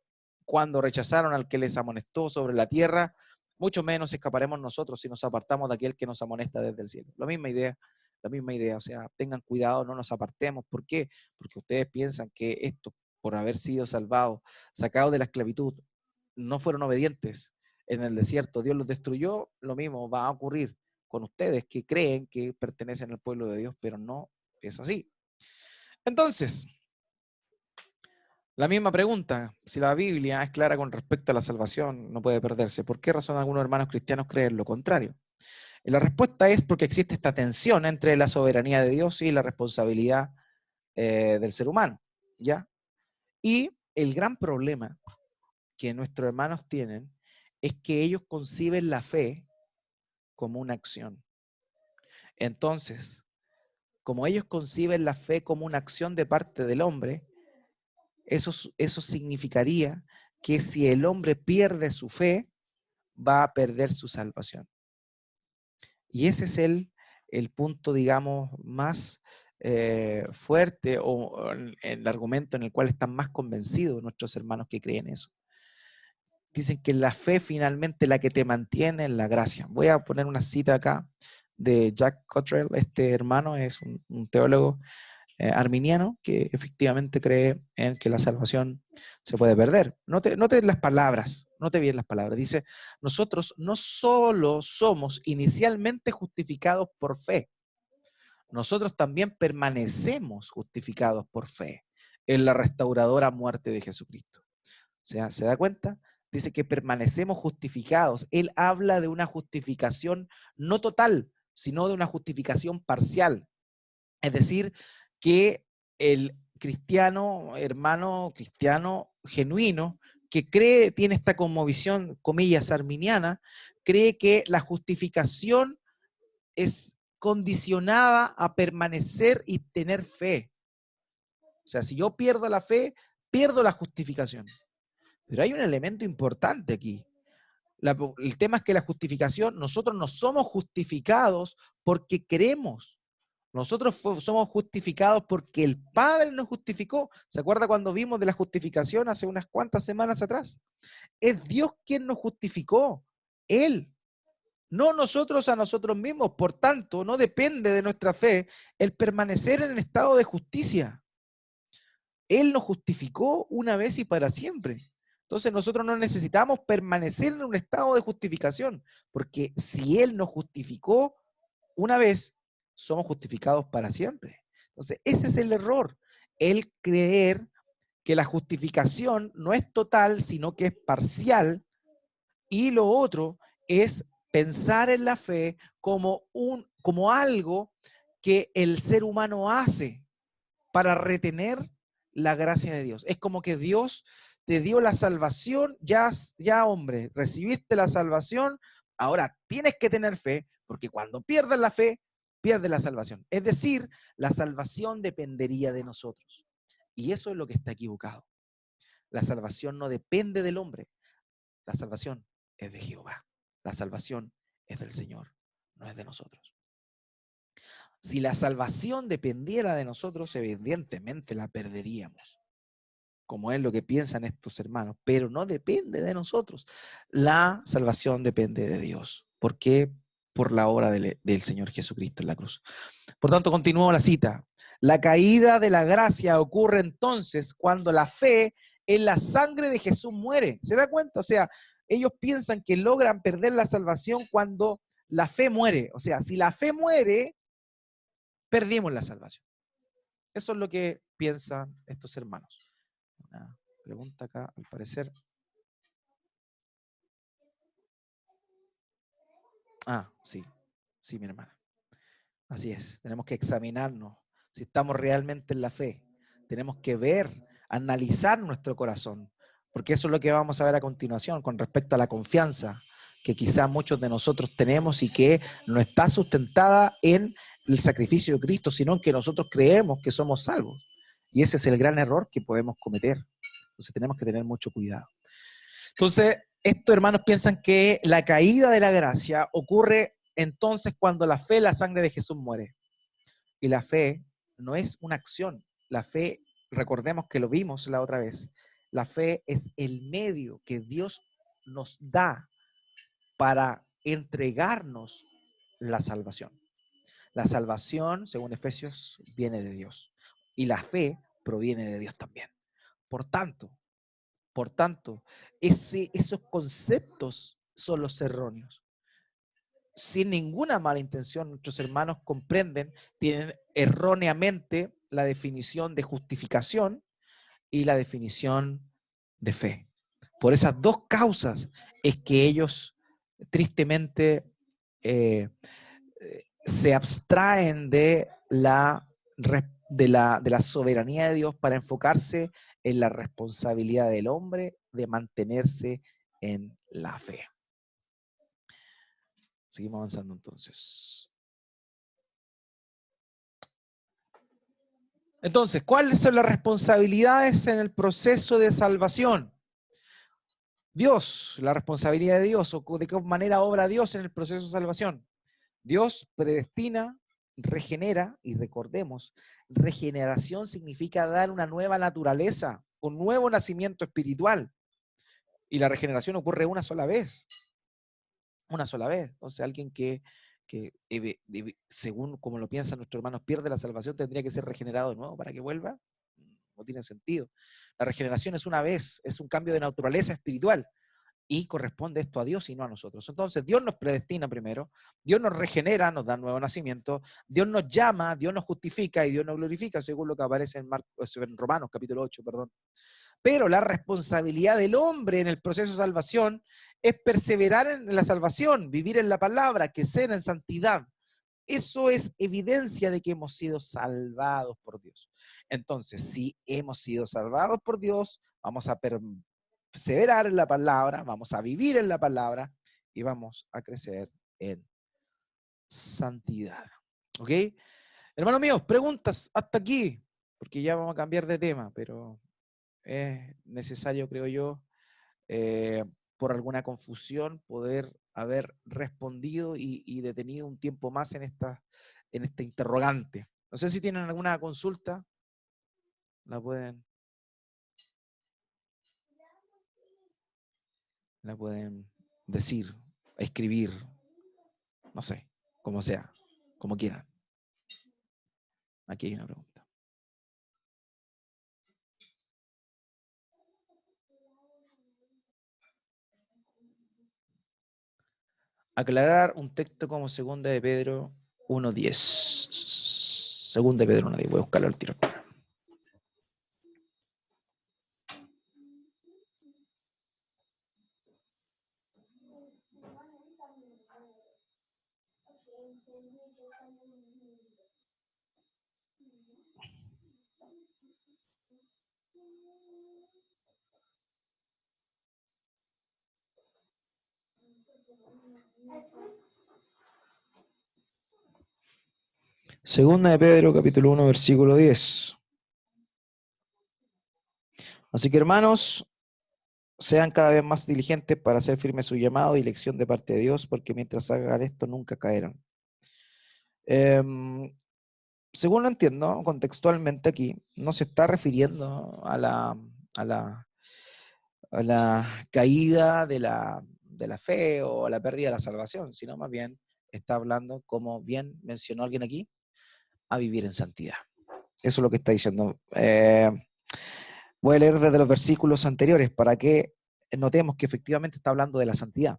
cuando rechazaron al que les amonestó sobre la tierra, mucho menos escaparemos nosotros si nos apartamos de aquel que nos amonesta desde el cielo. La misma idea, o sea, tengan cuidado, no nos apartemos. ¿Por qué? Porque ustedes piensan que esto, por haber sido salvados, sacados de la esclavitud, no fueron obedientes en el desierto, Dios los destruyó, lo mismo va a ocurrir con ustedes que creen que pertenecen al pueblo de Dios, pero no es así. Entonces, la misma pregunta, si la Biblia es clara con respecto a la salvación, no puede perderse. ¿Por qué razón algunos hermanos cristianos creen lo contrario? Y la respuesta es porque existe esta tensión entre la soberanía de Dios y la responsabilidad del ser humano, ¿ya? Y el gran problema que nuestros hermanos tienen es que ellos conciben la fe como una acción. Entonces, como ellos conciben la fe como una acción de parte del hombre, eso significaría que si el hombre pierde su fe, va a perder su salvación. Y ese es el punto, digamos, más fuerte o el argumento en el cual están más convencidos nuestros hermanos que creen eso. Dicen que la fe finalmente la que te mantiene en la gracia. Voy a poner una cita acá de Jack Cottrell. Este hermano es un teólogo arminiano que efectivamente cree en que la salvación se puede perder. Note las palabras, note bien las palabras. Dice, nosotros no solo somos inicialmente justificados por fe, nosotros también permanecemos justificados por fe en la restauradora muerte de Jesucristo. O sea, ¿se da cuenta? Dice que permanecemos justificados. Él habla de una justificación no total, sino de una justificación parcial. Es decir, que el cristiano, hermano cristiano genuino, que cree, tiene esta cosmovisión, comillas, arminiana, cree que la justificación es condicionada a permanecer y tener fe. O sea, si yo pierdo la fe, pierdo la justificación. Pero hay un elemento importante aquí. El tema es que la justificación, nosotros no somos justificados porque queremos. Nosotros somos justificados porque el Padre nos justificó. ¿Se acuerda cuando vimos de la justificación hace unas cuantas semanas atrás? Es Dios quien nos justificó. Él, no nosotros a nosotros mismos. Por tanto, no depende de nuestra fe el permanecer en el estado de justicia. Él nos justificó una vez y para siempre. Entonces nosotros no necesitamos permanecer en un estado de justificación, porque si Él nos justificó una vez, somos justificados para siempre. Entonces ese es el error, el creer que la justificación no es total, sino que es parcial, y lo otro es pensar en la fe como algo que el ser humano hace para retener la gracia de Dios. Es como que Dios te dio la salvación, ya hombre, recibiste la salvación, ahora tienes que tener fe, porque cuando pierdes la fe, pierdes la salvación. Es decir, la salvación dependería de nosotros. Y eso es lo que está equivocado. La salvación no depende del hombre. La salvación es de Jehová. La salvación es del Señor, no es de nosotros. Si la salvación dependiera de nosotros, evidentemente la perderíamos, como es lo que piensan estos hermanos, pero no depende de nosotros. La salvación depende de Dios. ¿Por qué? Por la obra del Señor Jesucristo en la cruz. Por tanto, continúo la cita. La caída de la gracia ocurre entonces cuando la fe en la sangre de Jesús muere. ¿Se da cuenta? O sea, ellos piensan que logran perder la salvación cuando la fe muere. O sea, si la fe muere, perdimos la salvación. Eso es lo que piensan estos hermanos. Una pregunta acá, al parecer. Sí, mi hermana. Así es, tenemos que examinarnos si estamos realmente en la fe. Tenemos que ver, analizar nuestro corazón, porque eso es lo que vamos a ver a continuación con respecto a la confianza que quizá muchos de nosotros tenemos y que no está sustentada en el sacrificio de Cristo, sino en que nosotros creemos que somos salvos. Y ese es el gran error que podemos cometer. Entonces tenemos que tener mucho cuidado. Entonces, estos hermanos piensan que la caída de la gracia ocurre entonces cuando la fe, la sangre de Jesús muere. Y la fe no es una acción. La fe, recordemos que lo vimos la otra vez, la fe es el medio que Dios nos da para entregarnos la salvación. La salvación, según Efesios, viene de Dios. Y la fe proviene de Dios también. Por tanto, esos conceptos son los erróneos. Sin ninguna mala intención, nuestros hermanos comprenden, tienen erróneamente la definición de justificación y la definición de fe. Por esas dos causas es que ellos tristemente se abstraen de la soberanía de Dios para enfocarse en la responsabilidad del hombre de mantenerse en la fe. Seguimos avanzando entonces. Entonces, ¿cuáles son las responsabilidades en el proceso de salvación? Dios, la responsabilidad de Dios, o de qué manera obra Dios en el proceso de salvación. Dios predestina, regenera, y recordemos, regeneración significa dar una nueva naturaleza, un nuevo nacimiento espiritual. Y la regeneración ocurre una sola vez. Una sola vez. Entonces, alguien que según como lo piensan nuestros hermanos, pierde la salvación, tendría que ser regenerado de nuevo para que vuelva. No tiene sentido. La regeneración es una vez, es un cambio de naturaleza espiritual. Y corresponde esto a Dios y no a nosotros. Entonces, Dios nos predestina primero, Dios nos regenera, nos da nuevo nacimiento, Dios nos llama, Dios nos justifica y Dios nos glorifica, según lo que aparece en Romanos capítulo 8, perdón. Pero la responsabilidad del hombre en el proceso de salvación es perseverar en la salvación, vivir en la palabra, crecer en santidad. Eso es evidencia de que hemos sido salvados por Dios. Entonces, si hemos sido salvados por Dios, vamos a perseverar en la palabra, vamos a vivir en la palabra y vamos a crecer en santidad. ¿Ok? Hermanos míos, preguntas hasta aquí, porque ya vamos a cambiar de tema, pero es necesario, creo yo, por alguna confusión, poder haber respondido y detenido un tiempo más en este interrogante. No sé si tienen alguna consulta, la pueden decir, escribir, no sé, como sea, como quieran. Aquí hay una pregunta. Aclarar un texto como segunda de Pedro 1:10. Segunda de Pedro 1:10. Voy a buscarlo al tiro. Segunda de Pedro, capítulo 1, versículo 10. Así que, hermanos, sean cada vez más diligentes para hacer firme su llamado y elección de parte de Dios, porque mientras hagan esto nunca caerán. Según lo entiendo, contextualmente aquí, no se está refiriendo a la, a la caída de la fe o a la pérdida de la salvación, sino más bien está hablando, como bien mencionó alguien aquí, a vivir en santidad. Eso es lo que está diciendo. Voy a leer desde los versículos anteriores para que notemos que efectivamente está hablando de la santidad.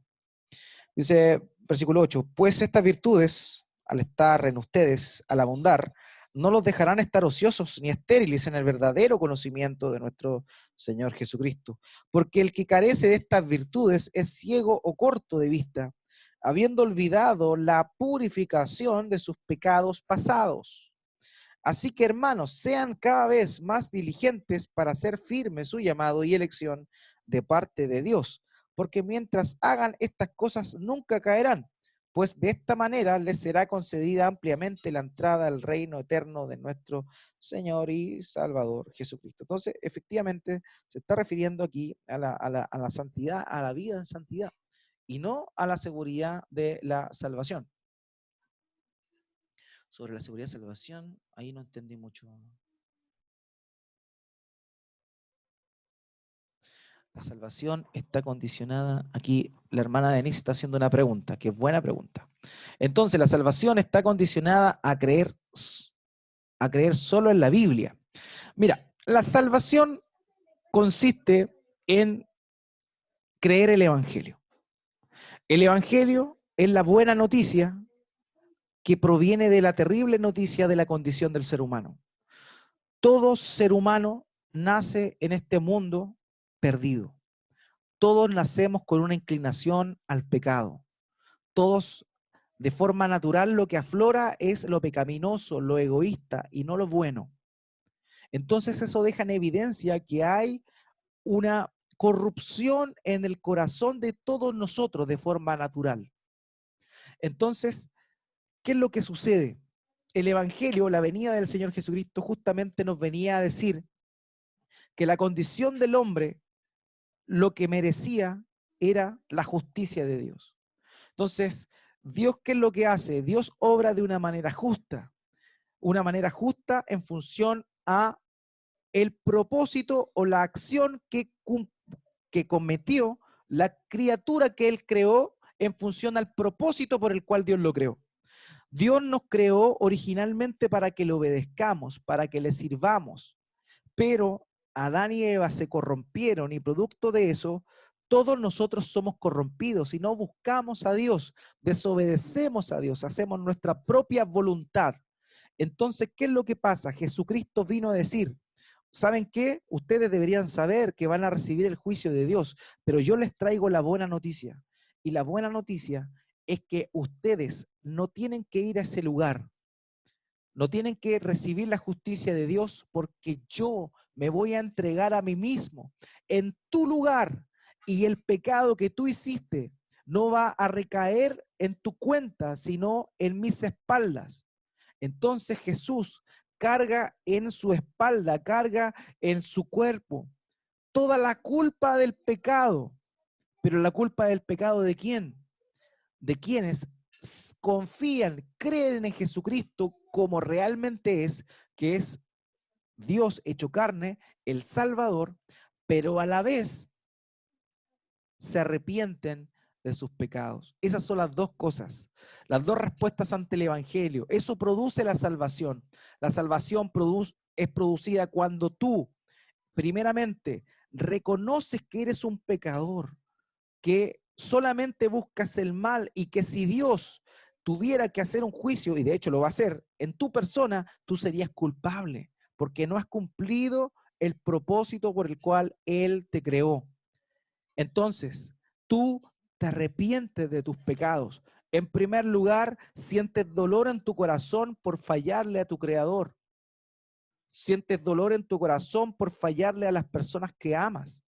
Dice, versículo 8, pues estas virtudes, al estar en ustedes, al abundar, no los dejarán estar ociosos ni estériles en el verdadero conocimiento de nuestro Señor Jesucristo. Porque el que carece de estas virtudes es ciego o corto de vista, habiendo olvidado la purificación de sus pecados pasados. Así que, hermanos, sean cada vez más diligentes para hacer firme su llamado y elección de parte de Dios, porque mientras hagan estas cosas nunca caerán, pues de esta manera les será concedida ampliamente la entrada al reino eterno de nuestro Señor y Salvador Jesucristo. Entonces, efectivamente, se está refiriendo aquí a la santidad, a la vida en santidad, y no a la seguridad de la salvación. Sobre la seguridad de salvación, ahí no entendí mucho. La salvación está condicionada, aquí la hermana Denise está haciendo una pregunta, que es buena pregunta. Entonces, la salvación está condicionada a creer solo en la Biblia. Mira, la salvación consiste en creer el Evangelio. El Evangelio es la buena noticia que proviene de la terrible noticia de la condición del ser humano. Todo ser humano nace en este mundo perdido. Todos nacemos con una inclinación al pecado. Todos, de forma natural, lo que aflora es lo pecaminoso, lo egoísta y no lo bueno. Entonces eso deja en evidencia que hay una corrupción en el corazón de todos nosotros de forma natural. Entonces, ¿qué es lo que sucede? El Evangelio, la venida del Señor Jesucristo, justamente nos venía a decir que la condición del hombre, lo que merecía, era la justicia de Dios. Entonces, Dios, ¿qué es lo que hace? Dios obra de una manera justa en función a el propósito o la acción que cometió la criatura que Él creó en función al propósito por el cual Dios lo creó. Dios nos creó originalmente para que le obedezcamos, para que le sirvamos, pero Adán y Eva se corrompieron y producto de eso, todos nosotros somos corrompidos y no buscamos a Dios, desobedecemos a Dios, hacemos nuestra propia voluntad. Entonces, ¿qué es lo que pasa? Jesucristo vino a decir, ¿saben qué? Ustedes deberían saber que van a recibir el juicio de Dios, pero yo les traigo la buena noticia. Y la buena noticia es que ustedes no tienen que ir a ese lugar, no tienen que recibir la justicia de Dios porque yo me voy a entregar a mí mismo en tu lugar y el pecado que tú hiciste no va a recaer en tu cuenta, sino en mis espaldas. Entonces Jesús carga en su espalda, carga en su cuerpo toda la culpa del pecado. Pero la culpa del pecado ¿de quién? De quienes confían, creen en Jesucristo como realmente es, que es Dios hecho carne, el Salvador, pero a la vez se arrepienten de sus pecados. Esas son las dos cosas, las dos respuestas ante el Evangelio. Eso produce la salvación. La salvación es producida cuando tú, primeramente, reconoces que eres un pecador, que solamente buscas el mal y que si Dios tuviera que hacer un juicio, y de hecho lo va a hacer, en tu persona, tú serías culpable, porque no has cumplido el propósito por el cual Él te creó. Entonces, tú te arrepientes de tus pecados. En primer lugar, sientes dolor en tu corazón por fallarle a tu Creador. Sientes dolor en tu corazón por fallarle a las personas que amas.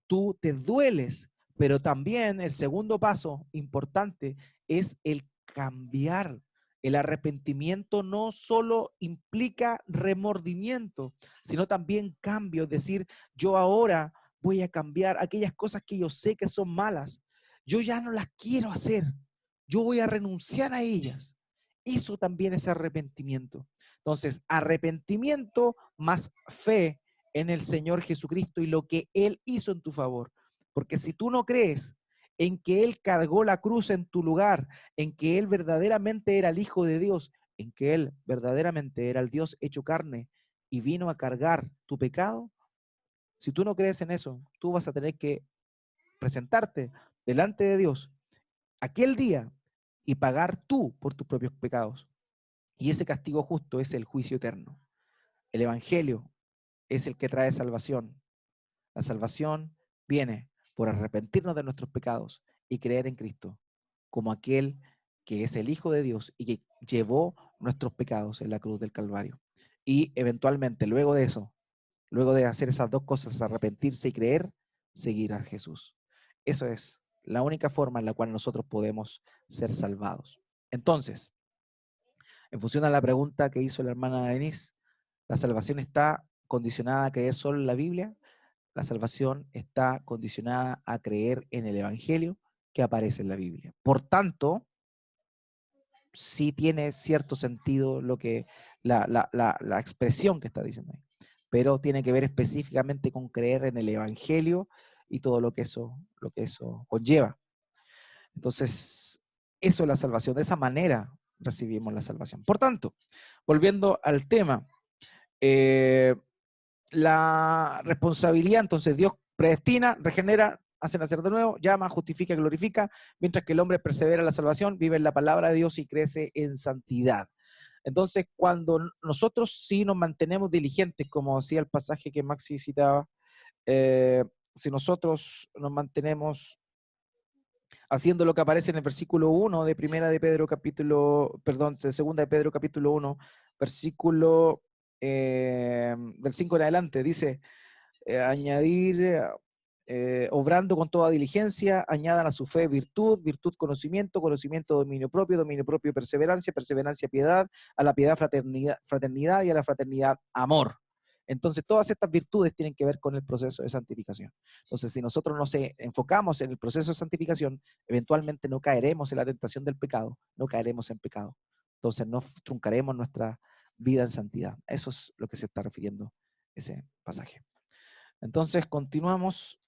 Tú te dueles Pero también el segundo paso importante es el cambiar. El arrepentimiento no solo implica remordimiento, sino también cambio. Es decir, yo ahora voy a cambiar aquellas cosas que yo sé que son malas. Yo ya no las quiero hacer. Yo voy a renunciar a ellas. Eso también es arrepentimiento. Entonces, arrepentimiento más fe en el Señor Jesucristo y lo que Él hizo en tu favor. Porque si tú no crees en que Él cargó la cruz en tu lugar, en que Él verdaderamente era el Hijo de Dios, en que Él verdaderamente era el Dios hecho carne y vino a cargar tu pecado, si tú no crees en eso, tú vas a tener que presentarte delante de Dios aquel día y pagar tú por tus propios pecados. Y ese castigo justo es el juicio eterno. El Evangelio es el que trae salvación. La salvación viene por arrepentirnos de nuestros pecados y creer en Cristo como aquel que es el Hijo de Dios y que llevó nuestros pecados en la cruz del Calvario. Y eventualmente, luego de eso, luego de hacer esas dos cosas, arrepentirse y creer, seguir a Jesús. Eso es la única forma en la cual nosotros podemos ser salvados. Entonces, en función a la pregunta que hizo la hermana Denise, ¿la salvación está condicionada a creer solo en la Biblia? La salvación está condicionada a creer en el Evangelio que aparece en la Biblia. Por tanto, sí tiene cierto sentido lo que la expresión que está diciendo ahí, pero tiene que ver específicamente con creer en el Evangelio y todo lo que eso conlleva. Entonces, eso es la salvación. De esa manera recibimos la salvación. Por tanto, volviendo al tema, eh, la responsabilidad, entonces Dios predestina, regenera, hace nacer de nuevo, llama, justifica, glorifica, mientras que el hombre persevera en la salvación, vive en la palabra de Dios y crece en santidad. Entonces, cuando nosotros sí nos mantenemos diligentes, como decía el pasaje que Maxi citaba, eh, si nosotros nos mantenemos haciendo lo que aparece en el versículo 1 de primera de Pedro capítulo, perdón, de segunda de Pedro capítulo 1, versículo del 5 en adelante, dice, añadir, obrando con toda diligencia, añadan a su fe virtud, virtud conocimiento, conocimiento dominio propio perseverancia, perseverancia piedad, a la piedad fraternidad, fraternidad y a la fraternidad amor. Entonces todas estas virtudes tienen que ver con el proceso de santificación. Entonces si nosotros nos enfocamos en el proceso de santificación, eventualmente no caeremos en la tentación del pecado, no caeremos en pecado. Entonces no truncaremos nuestra vida en santidad. Eso es lo que se está refiriendo ese pasaje. Entonces, continuamos.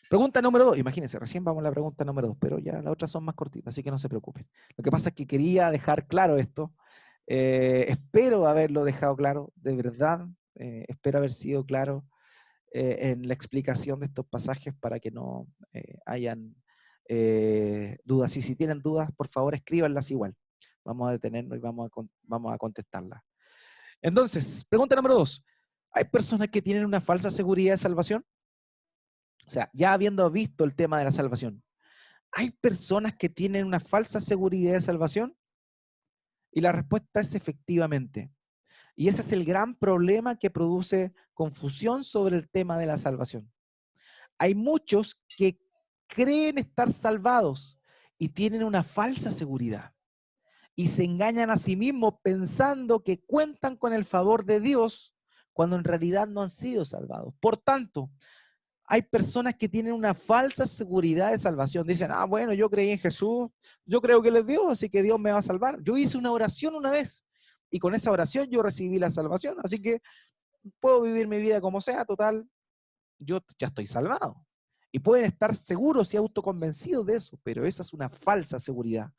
Pregunta número 2. Imagínense, recién vamos a la pregunta número 2, pero ya las otras son más cortitas, así que no se preocupen. Lo que pasa es que quería dejar claro esto. Espero haberlo dejado claro, de verdad. Espero haber sido claro en la explicación de estos pasajes para que no hayan dudas. Y si tienen dudas, por favor, escríbanlas igual. Vamos a detenernos y vamos a contestarlas. Entonces, pregunta número 2. ¿Hay personas que tienen una falsa seguridad de salvación? O sea, ya habiendo visto el tema de la salvación, ¿hay personas que tienen una falsa seguridad de salvación? Y la respuesta es efectivamente. Y ese es el gran problema que produce confusión sobre el tema de la salvación. Hay muchos que creen estar salvados y tienen una falsa seguridad. Y se engañan a sí mismos pensando que cuentan con el favor de Dios cuando en realidad no han sido salvados. Por tanto, hay personas que tienen una falsa seguridad de salvación. Dicen, ah, bueno, yo creí en Jesús, yo creo que Él es Dios, así que Dios me va a salvar. Yo hice una oración una vez y con esa oración yo recibí la salvación, así que puedo vivir mi vida como sea, total, yo ya estoy salvado. Y pueden estar seguros y autoconvencidos de eso, pero esa es una falsa seguridad,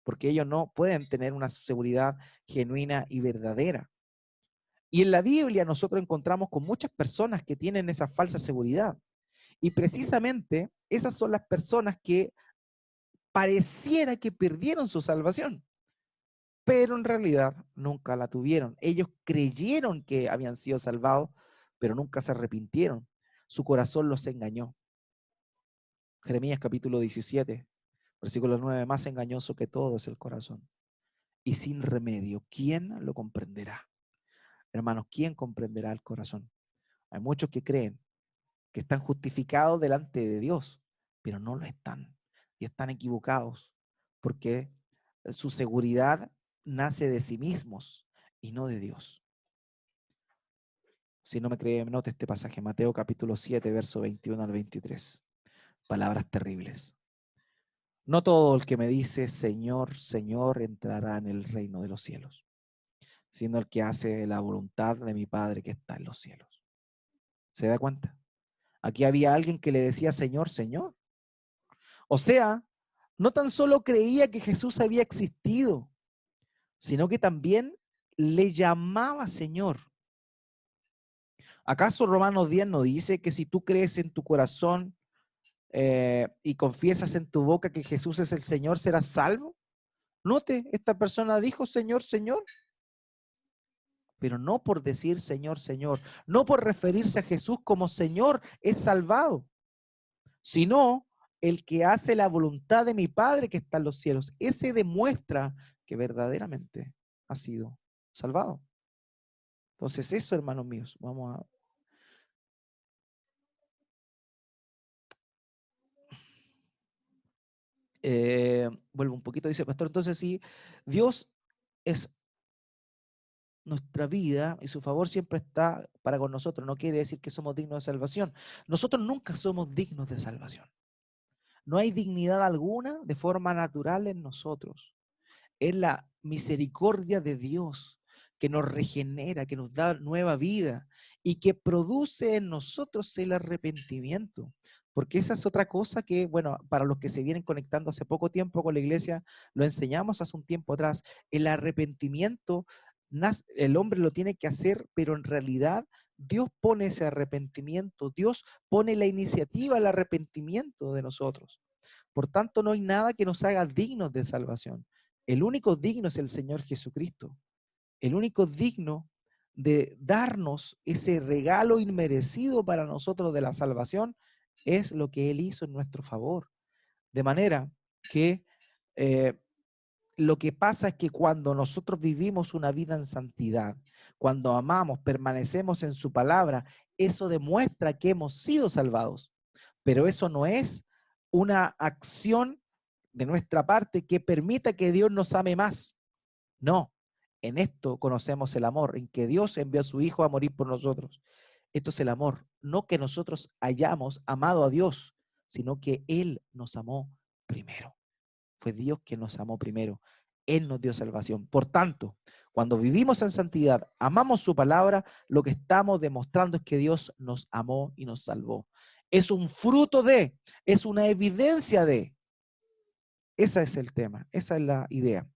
porque ellos no pueden tener una seguridad genuina y verdadera. Y en la Biblia nosotros encontramos con muchas personas que tienen esa falsa seguridad. Y precisamente esas son las personas que pareciera que perdieron su salvación, pero en realidad nunca la tuvieron. Ellos creyeron que habían sido salvados, pero nunca se arrepintieron. Su corazón los engañó. Jeremías capítulo 17, versículo 9, más engañoso que todo es el corazón. Y sin remedio, ¿quién lo comprenderá? Hermanos, ¿quién comprenderá el corazón? Hay muchos que creen que están justificados delante de Dios, pero no lo están. Y están equivocados porque su seguridad nace de sí mismos y no de Dios. Si no me cree, note este pasaje, Mateo capítulo 7, verso 21 al 23. Palabras terribles. No todo el que me dice Señor, Señor entrará en el reino de los cielos, sino el que hace la voluntad de mi Padre que está en los cielos. ¿Se da cuenta? Aquí había alguien que le decía Señor, Señor. O sea, no tan solo creía que Jesús había existido, sino que también le llamaba Señor. ¿Acaso Romanos 10 no dice que si tú crees en tu corazón y confiesas en tu boca que Jesús es el Señor, serás salvo? Note, esta persona dijo Señor, Señor, pero no por decir Señor, Señor, no por referirse a Jesús como Señor es salvado, sino el que hace la voluntad de mi Padre que está en los cielos. Ese demuestra que verdaderamente ha sido salvado. Entonces eso, hermanos míos, vamos a... vuelvo un poquito, dice el pastor, entonces sí, Dios es nuestra vida y su favor siempre está para con nosotros. No quiere decir que somos dignos de salvación. Nosotros nunca somos dignos de salvación. No hay dignidad alguna de forma natural en nosotros. Es la misericordia de Dios que nos regenera, que nos da nueva vida y que produce en nosotros el arrepentimiento. Porque esa es otra cosa que, bueno, para los que se vienen conectando hace poco tiempo con la iglesia, lo enseñamos hace un tiempo atrás. El arrepentimiento, el hombre lo tiene que hacer, pero en realidad Dios pone ese arrepentimiento, Dios pone la iniciativa al arrepentimiento de nosotros. Por tanto, no hay nada que nos haga dignos de salvación. El único digno es el Señor Jesucristo. El único digno de darnos ese regalo inmerecido para nosotros de la salvación es lo que Él hizo en nuestro favor. De manera que lo que pasa es que cuando nosotros vivimos una vida en santidad, cuando amamos, permanecemos en su palabra, eso demuestra que hemos sido salvados. Pero eso no es una acción de nuestra parte que permita que Dios nos ame más. No, en esto conocemos el amor, en que Dios envió a su Hijo a morir por nosotros. Esto es el amor, no que nosotros hayamos amado a Dios, sino que Él nos amó primero. Fue Dios quien nos amó primero. Él nos dio salvación. Por tanto, cuando vivimos en santidad, amamos su palabra, lo que estamos demostrando es que Dios nos amó y nos salvó. Es un fruto de, es una evidencia de. Ese es el tema, esa es la idea.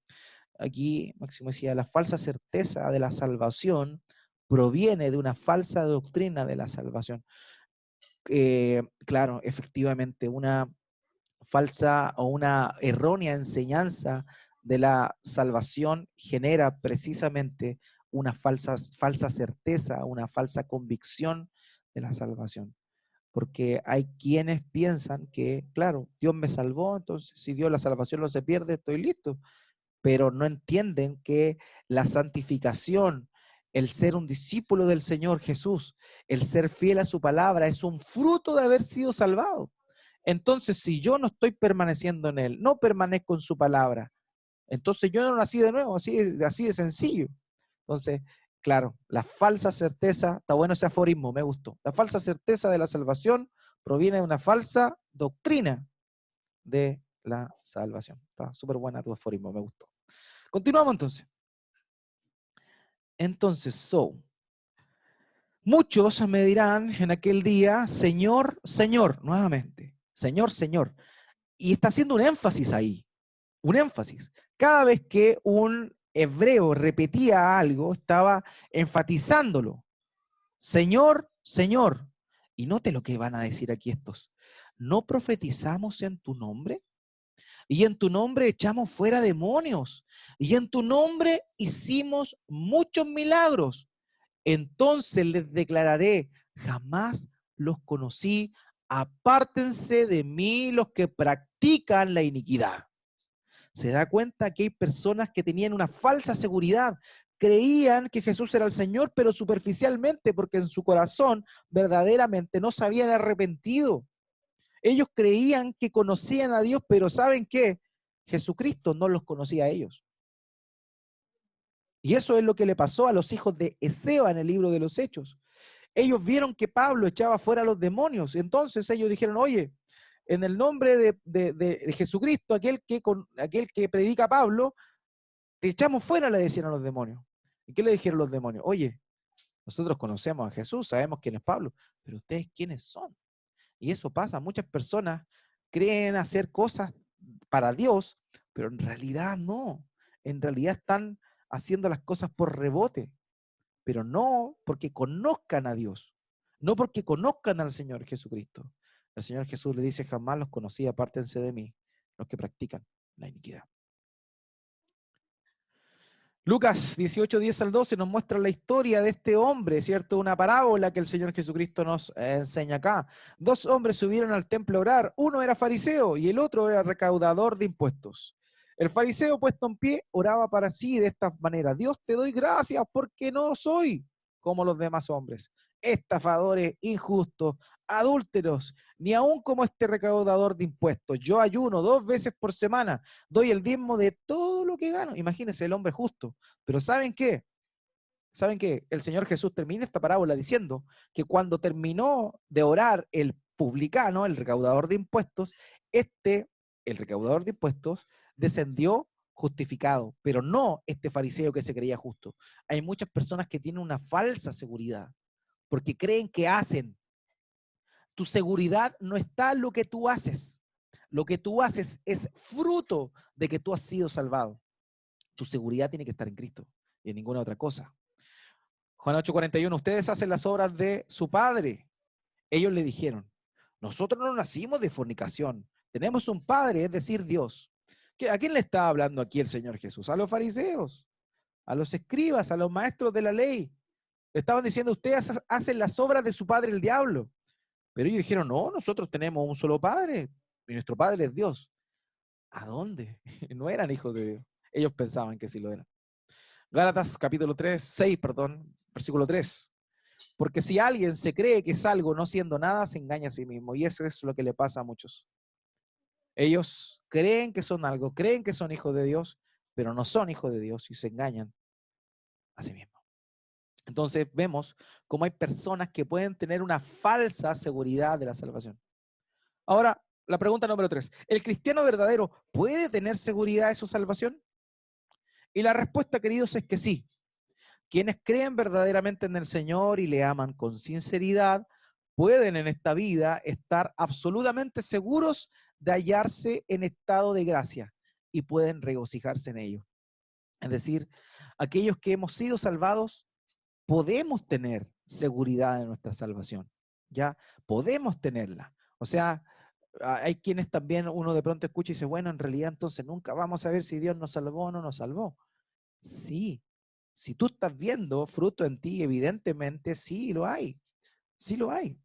Aquí Máximo decía, la falsa certeza de la salvación proviene de una falsa doctrina de la salvación. Claro, efectivamente, una falsa o una errónea enseñanza de la salvación genera precisamente una falsa certeza, una falsa convicción de la salvación. Porque hay quienes piensan que, claro, Dios me salvó, entonces si Dios la salvación no se pierde, estoy listo. Pero no entienden que la santificación, el ser un discípulo del Señor Jesús, el ser fiel a su palabra, es un fruto de haber sido salvado. Entonces, si yo no estoy permaneciendo en Él, no permanezco en su palabra, entonces yo no nací de nuevo, así de sencillo. Entonces, claro, la falsa certeza, está bueno ese aforismo, me gustó. La falsa certeza de la salvación proviene de una falsa doctrina de la salvación. Está súper buena tu aforismo, me gustó. Continuamos entonces. Entonces, muchos me dirán en aquel día, Señor, Señor, nuevamente, Señor, Señor. Y está haciendo un énfasis ahí, un énfasis. Cada vez que un hebreo repetía algo, estaba enfatizándolo. Señor, Señor. Y note lo que van a decir aquí estos. ¿No profetizamos en tu nombre? Y en tu nombre echamos fuera demonios. Y en tu nombre hicimos muchos milagros. Entonces les declararé, jamás los conocí, apártense de mí los que practican la iniquidad. Se da cuenta que hay personas que tenían una falsa seguridad, creían que Jesús era el Señor, pero superficialmente, porque en su corazón verdaderamente no se habían arrepentido. Ellos creían que conocían a Dios, pero ¿saben qué? Jesucristo no los conocía a ellos. Y eso es lo que le pasó a los hijos de Esceva en el libro de los Hechos. Ellos vieron que Pablo echaba fuera a los demonios. Entonces ellos dijeron, oye, en el nombre de Jesucristo, aquel que predica Pablo, te echamos fuera, le decían a los demonios. ¿Y qué le dijeron los demonios? Oye, nosotros conocemos a Jesús, sabemos quién es Pablo, pero ustedes quiénes son. Y eso pasa, muchas personas creen hacer cosas para Dios, pero en realidad no. En realidad están haciendo las cosas por rebote, pero no porque conozcan a Dios, no porque conozcan al Señor Jesucristo. El Señor Jesús le dice, jamás los conocí, apártense de mí, los que practican la iniquidad. Lucas 18, 10 al 12 nos muestra la historia de este hombre, ¿cierto? Una parábola que el Señor Jesucristo nos enseña acá. Dos hombres subieron al templo a orar. Uno era fariseo y el otro era recaudador de impuestos. El fariseo, puesto en pie, oraba para sí de esta manera: Dios, te doy gracias porque no soy como los demás hombres, estafadores, injustos, adúlteros, ni aun como este recaudador de impuestos. Yo ayuno 2 veces por semana, doy el diezmo de todo lo que gano. Imagínense el hombre justo. Pero ¿saben qué? ¿Saben qué? El Señor Jesús termina esta parábola diciendo que cuando terminó de orar el publicano, el recaudador de impuestos, el recaudador de impuestos, descendió justificado, pero no este fariseo que se creía justo. Hay muchas personas que tienen una falsa seguridad porque creen que hacen. Tu seguridad no está en lo que tú haces. Lo que tú haces es fruto de que tú has sido salvado. Tu seguridad tiene que estar en Cristo y en ninguna otra cosa. Juan 8:41, ustedes hacen las obras de su padre. Ellos le dijeron, nosotros no nacimos de fornicación, tenemos un padre, es decir, Dios. ¿A quién le está hablando aquí el Señor Jesús? A los fariseos, a los escribas, a los maestros de la ley. Le estaban diciendo, ustedes hacen las obras de su padre el diablo. Pero ellos dijeron, no, nosotros tenemos un solo padre y nuestro padre es Dios. ¿A dónde? No eran hijos de Dios. Ellos pensaban que sí lo eran. Gálatas capítulo 6, versículo 3. Porque si alguien se cree que es algo no siendo nada, se engaña a sí mismo. Y eso es lo que le pasa a muchos. Ellos creen que son algo, creen que son hijos de Dios, pero no son hijos de Dios y se engañan a sí mismos. Entonces vemos cómo hay personas que pueden tener una falsa seguridad de la salvación. Ahora, la pregunta número 3. ¿El cristiano verdadero puede tener seguridad de su salvación? Y la respuesta, queridos, es que sí. Quienes creen verdaderamente en el Señor y le aman con sinceridad, pueden en esta vida estar absolutamente seguros de hallarse en estado de gracia y pueden regocijarse en ello. Es decir, aquellos que hemos sido salvados, podemos tener seguridad de nuestra salvación, ¿ya? Podemos tenerla. O sea, hay quienes también uno de pronto escucha y dice, bueno, en realidad entonces nunca vamos a ver si Dios nos salvó o no nos salvó. Sí, si tú estás viendo fruto en ti, evidentemente sí lo hay, sí lo hay.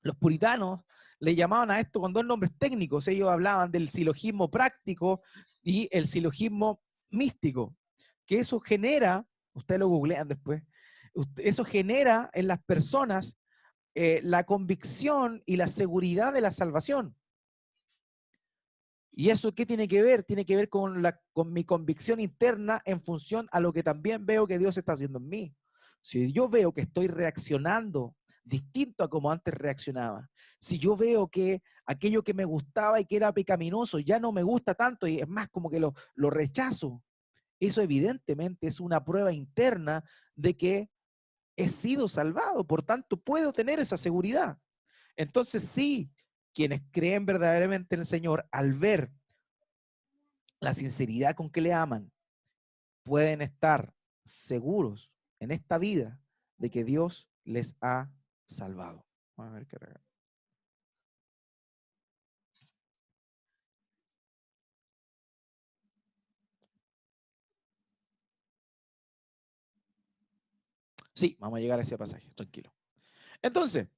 Los puritanos le llamaban a esto con 2 nombres técnicos. Ellos hablaban del silogismo práctico y el silogismo místico, que eso genera, ustedes lo googlean después, eso genera en las personas la convicción y la seguridad de la salvación. ¿Y eso qué tiene que ver? Tiene que ver con mi convicción interna en función a lo que también veo que Dios está haciendo en mí. Si yo veo que estoy reaccionando distinto a como antes reaccionaba, si yo veo que aquello que me gustaba y que era pecaminoso ya no me gusta tanto y es más como que lo rechazo, eso evidentemente es una prueba interna de que he sido salvado, por tanto puedo tener esa seguridad. Entonces sí, quienes creen verdaderamente en el Señor, al ver la sinceridad con que le aman, pueden estar seguros en esta vida de que Dios les ha salvado. Vamos a ver qué regalo. Sí, vamos a llegar a ese pasaje, tranquilo. Entonces,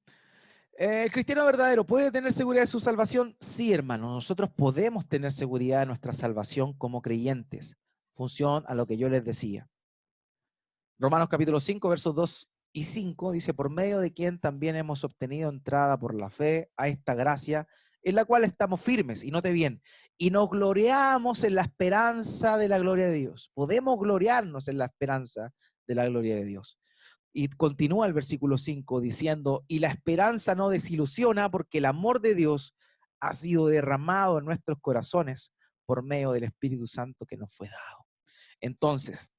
¿el cristiano verdadero puede tener seguridad de su salvación? Sí, hermano, nosotros podemos tener seguridad de nuestra salvación como creyentes, función a lo que yo les decía. Romanos capítulo 5, versos 2 y 5 dice, por medio de quien también hemos obtenido entrada por la fe a esta gracia, en la cual estamos firmes, y note bien, y nos gloriamos en la esperanza de la gloria de Dios. Podemos gloriarnos en la esperanza de la gloria de Dios. Y continúa el versículo 5 diciendo, y la esperanza no desilusiona porque el amor de Dios ha sido derramado en nuestros corazones por medio del Espíritu Santo que nos fue dado. Entonces,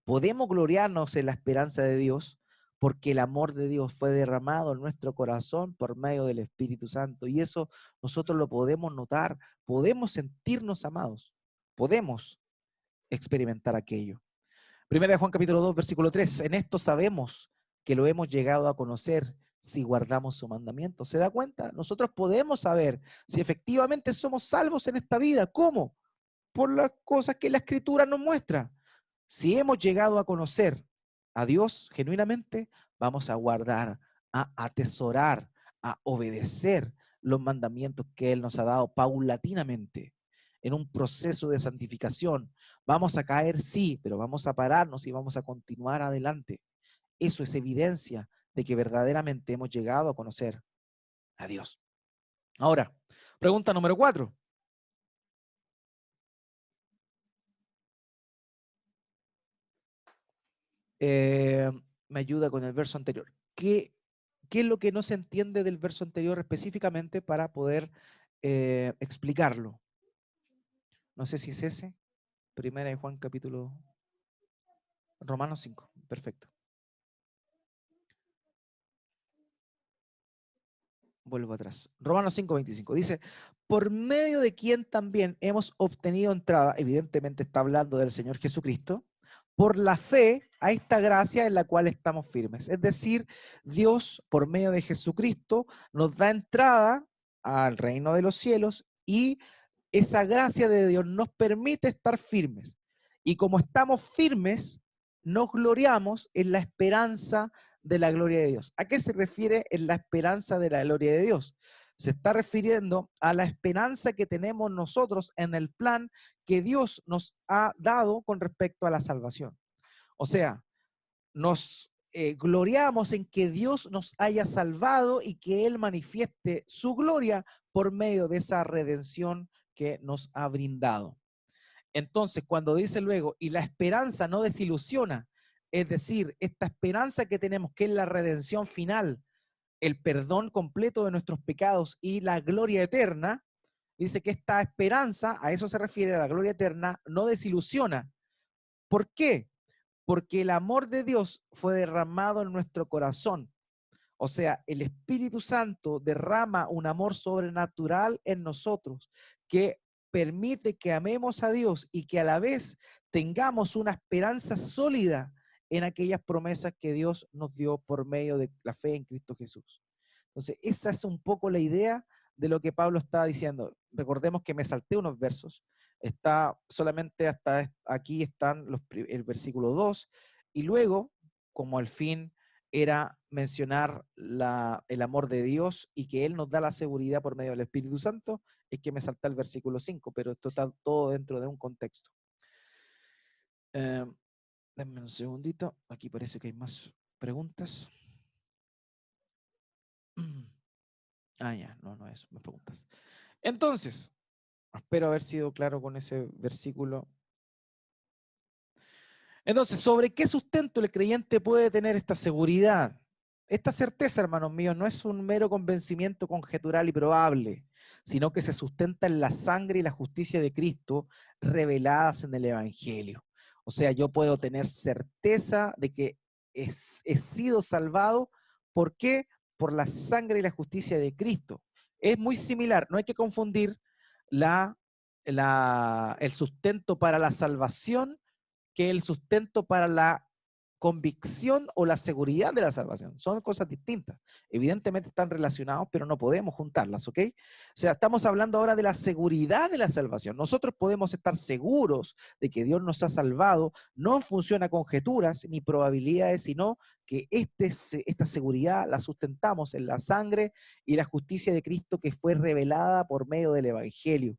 podemos gloriarnos en la esperanza de Dios porque el amor de Dios fue derramado en nuestro corazón por medio del Espíritu Santo. Y eso nosotros lo podemos notar, podemos sentirnos amados, podemos experimentar aquello. Primera de Juan capítulo 2, versículo 3. En esto sabemos que lo hemos llegado a conocer si guardamos su mandamiento. ¿Se da cuenta? Nosotros podemos saber si efectivamente somos salvos en esta vida. ¿Cómo? Por las cosas que la Escritura nos muestra. Si hemos llegado a conocer a Dios genuinamente, vamos a guardar, a atesorar, a obedecer los mandamientos que Él nos ha dado paulatinamente en un proceso de santificación. Vamos a caer, sí, pero vamos a pararnos y vamos a continuar adelante. Eso es evidencia de que verdaderamente hemos llegado a conocer a Dios. Ahora, pregunta número 4. Me ayuda con el verso anterior. ¿Qué es lo que no se entiende del verso anterior específicamente para poder explicarlo? No sé si es ese. Primera de Juan capítulo Romanos 5. Perfecto. Vuelvo atrás. Romanos 5:25. Dice, por medio de quien también hemos obtenido entrada, evidentemente está hablando del Señor Jesucristo, por la fe a esta gracia en la cual estamos firmes. Es decir, Dios, por medio de Jesucristo, nos da entrada al reino de los cielos y esa gracia de Dios nos permite estar firmes. Y como estamos firmes, nos gloriamos en la esperanza de la gloria de Dios. ¿A qué se refiere en la esperanza de la gloria de Dios? Se está refiriendo a la esperanza que tenemos nosotros en el plan que Dios nos ha dado con respecto a la salvación. O sea, nos gloriamos en que Dios nos haya salvado y que Él manifieste su gloria por medio de esa redención que nos ha brindado. Entonces, cuando dice luego, y la esperanza no desilusiona, es decir, esta esperanza que tenemos, que es la redención final, el perdón completo de nuestros pecados y la gloria eterna, dice que esta esperanza, a eso se refiere, a la gloria eterna, no desilusiona. ¿Por qué? Porque el amor de Dios fue derramado en nuestro corazón. O sea, el Espíritu Santo derrama un amor sobrenatural en nosotros que permite que amemos a Dios y que a la vez tengamos una esperanza sólida en aquellas promesas que Dios nos dio por medio de la fe en Cristo Jesús. Entonces, esa es un poco la idea de lo que Pablo estaba diciendo. Recordemos que me salté unos versos. Está solamente hasta aquí están el versículo 2 y luego, como al fin era mencionar el amor de Dios y que Él nos da la seguridad por medio del Espíritu Santo, es que me salta el versículo 5, pero esto está todo dentro de un contexto. Denme un segundito, aquí parece que hay más preguntas. Ya, no es más preguntas. Entonces, espero haber sido claro con ese versículo. Entonces, ¿sobre qué sustento el creyente puede tener esta seguridad? Esta certeza, hermanos míos, no es un mero convencimiento conjetural y probable, sino que se sustenta en la sangre y la justicia de Cristo reveladas en el Evangelio. O sea, yo puedo tener certeza de que he sido salvado. ¿Por qué? Por la sangre y la justicia de Cristo. Es muy similar, no hay que confundir el sustento para la salvación que el sustento para la convicción o la seguridad de la salvación. Son cosas distintas. Evidentemente están relacionados, pero no podemos juntarlas, ¿ok? O sea, estamos hablando ahora de la seguridad de la salvación. Nosotros podemos estar seguros de que Dios nos ha salvado, no en función a conjeturas ni probabilidades, sino que esta seguridad la sustentamos en la sangre y la justicia de Cristo que fue revelada por medio del Evangelio.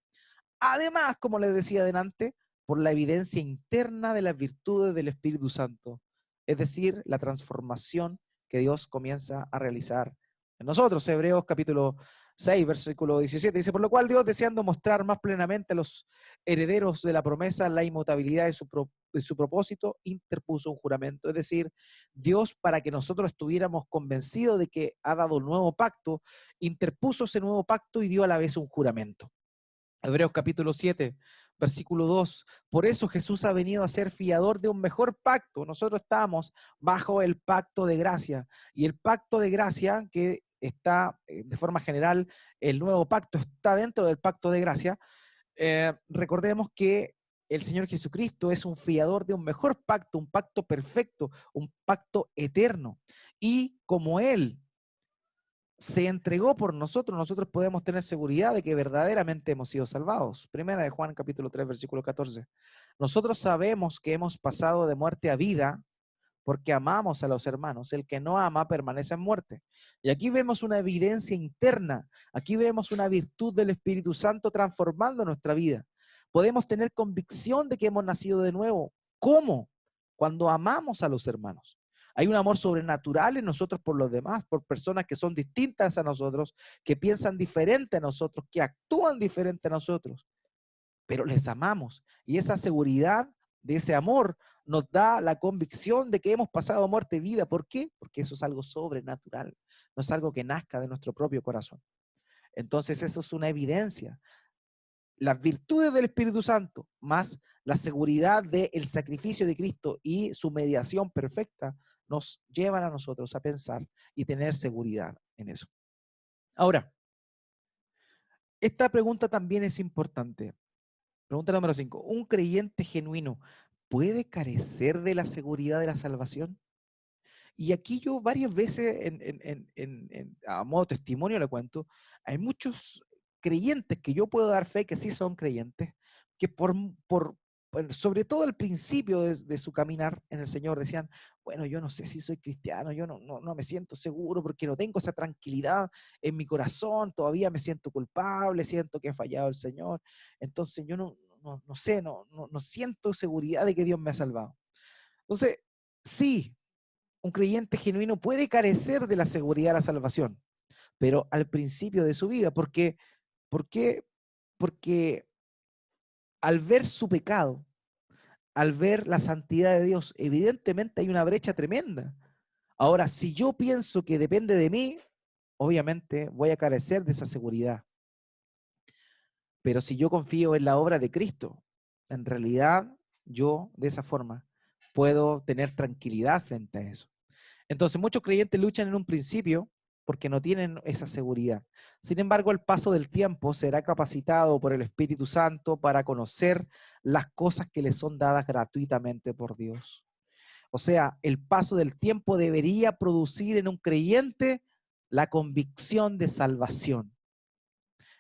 Además, como les decía adelante, por la evidencia interna de las virtudes del Espíritu Santo es decir, la transformación que Dios comienza a realizar en nosotros. Hebreos capítulo 6, versículo 17, dice, por lo cual Dios, deseando mostrar más plenamente a los herederos de la promesa la inmutabilidad de su propósito, interpuso un juramento. Es decir, Dios, para que nosotros estuviéramos convencidos de que ha dado un nuevo pacto, interpuso ese nuevo pacto y dio a la vez un juramento. Hebreos capítulo 7, versículo 2. Por eso Jesús ha venido a ser fiador de un mejor pacto. Nosotros estamos bajo el pacto de gracia. Y el pacto de gracia, que está de forma general, el nuevo pacto está dentro del pacto de gracia. Recordemos que el Señor Jesucristo es un fiador de un mejor pacto, un pacto perfecto, un pacto eterno. Y como Él se entregó por nosotros, nosotros podemos tener seguridad de que verdaderamente hemos sido salvados. Primera de Juan capítulo 3, versículo 14. Nosotros sabemos que hemos pasado de muerte a vida porque amamos a los hermanos. El que no ama permanece en muerte. Y aquí vemos una evidencia interna. Aquí vemos una virtud del Espíritu Santo transformando nuestra vida. Podemos tener convicción de que hemos nacido de nuevo. ¿Cómo? Cuando amamos a los hermanos. Hay un amor sobrenatural en nosotros por los demás, por personas que son distintas a nosotros, que piensan diferente a nosotros, que actúan diferente a nosotros, pero les amamos. Y esa seguridad de ese amor nos da la convicción de que hemos pasado muerte y vida. ¿Por qué? Porque eso es algo sobrenatural, no es algo que nazca de nuestro propio corazón. Entonces eso es una evidencia. Las virtudes del Espíritu Santo, más la seguridad del sacrificio de Cristo y su mediación perfecta, nos llevan a nosotros a pensar y tener seguridad en eso. Ahora, esta pregunta también es importante. Pregunta número 5. ¿Un creyente genuino puede carecer de la seguridad de la salvación? Y aquí yo varias veces, a modo testimonio le cuento, hay muchos creyentes que yo puedo dar fe que sí son creyentes, que bueno, sobre todo al principio de su caminar en el Señor decían, bueno, yo no sé si soy cristiano, yo no me siento seguro porque no tengo esa tranquilidad en mi corazón, todavía me siento culpable, siento que he fallado al Señor, entonces yo no sé, no siento seguridad de que Dios me ha salvado. Entonces, sí, un creyente genuino puede carecer de la seguridad de la salvación, pero al principio de su vida. ¿Por qué? Porque al ver su pecado, al ver la santidad de Dios, evidentemente hay una brecha tremenda. Ahora, si yo pienso que depende de mí, obviamente voy a carecer de esa seguridad. Pero si yo confío en la obra de Cristo, en realidad yo de esa forma puedo tener tranquilidad frente a eso. Entonces, muchos creyentes luchan en un principio porque no tienen esa seguridad. Sin embargo, al paso del tiempo será capacitado por el Espíritu Santo para conocer las cosas que le son dadas gratuitamente por Dios. O sea, el paso del tiempo debería producir en un creyente la convicción de salvación,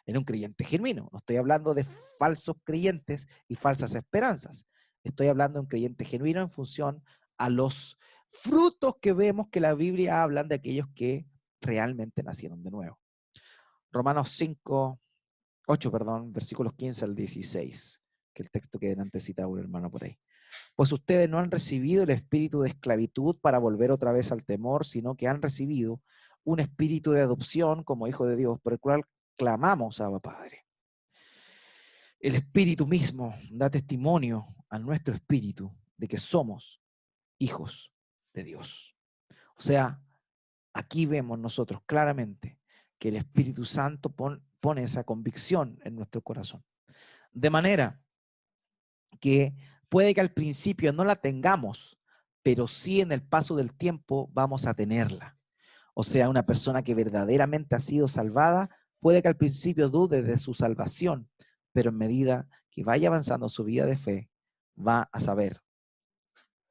en un creyente genuino. No estoy hablando de falsos creyentes y falsas esperanzas. Estoy hablando de un creyente genuino en función a los frutos que vemos que la Biblia habla de aquellos que realmente nacieron de nuevo. Romanos 5, 8, perdón, versículos 15 al 16, que el texto que delante cita un hermano por ahí. Pues ustedes no han recibido el espíritu de esclavitud para volver otra vez al temor, sino que han recibido un espíritu de adopción como hijo de Dios, por el cual clamamos a Abba Padre. El espíritu mismo da testimonio a nuestro espíritu de que somos hijos de Dios. O sea, aquí vemos nosotros claramente que el Espíritu Santo pone esa convicción en nuestro corazón. De manera que puede que al principio no la tengamos, pero sí en el paso del tiempo vamos a tenerla. O sea, una persona que verdaderamente ha sido salvada puede que al principio dude de su salvación, pero en medida que vaya avanzando su vida de fe, va a saber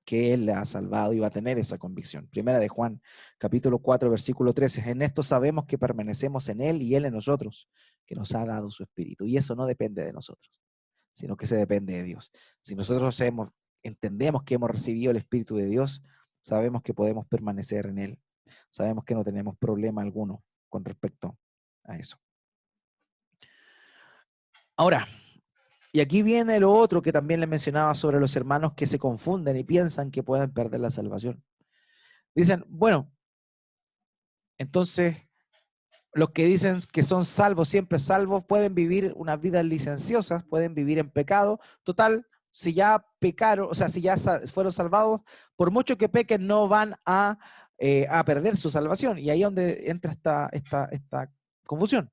que Él le ha salvado y va a tener esa convicción. Primera de Juan, capítulo 4, versículo 13. En esto sabemos que permanecemos en Él y Él en nosotros, que nos ha dado su Espíritu. Y eso no depende de nosotros, sino que se depende de Dios. Si nosotros entendemos que hemos recibido el Espíritu de Dios, sabemos que podemos permanecer en Él. Sabemos que no tenemos problema alguno con respecto a eso. Ahora, Y aquí viene lo otro que también le mencionaba sobre los hermanos que se confunden y piensan que pueden perder la salvación. Dicen, bueno, entonces los que dicen que son salvos, siempre salvos, pueden vivir unas vidas licenciosas, pueden vivir en pecado. Total, si ya pecaron, o sea, si ya fueron salvados, por mucho que pequen, no van a perder su salvación. Y ahí es donde entra esta confusión.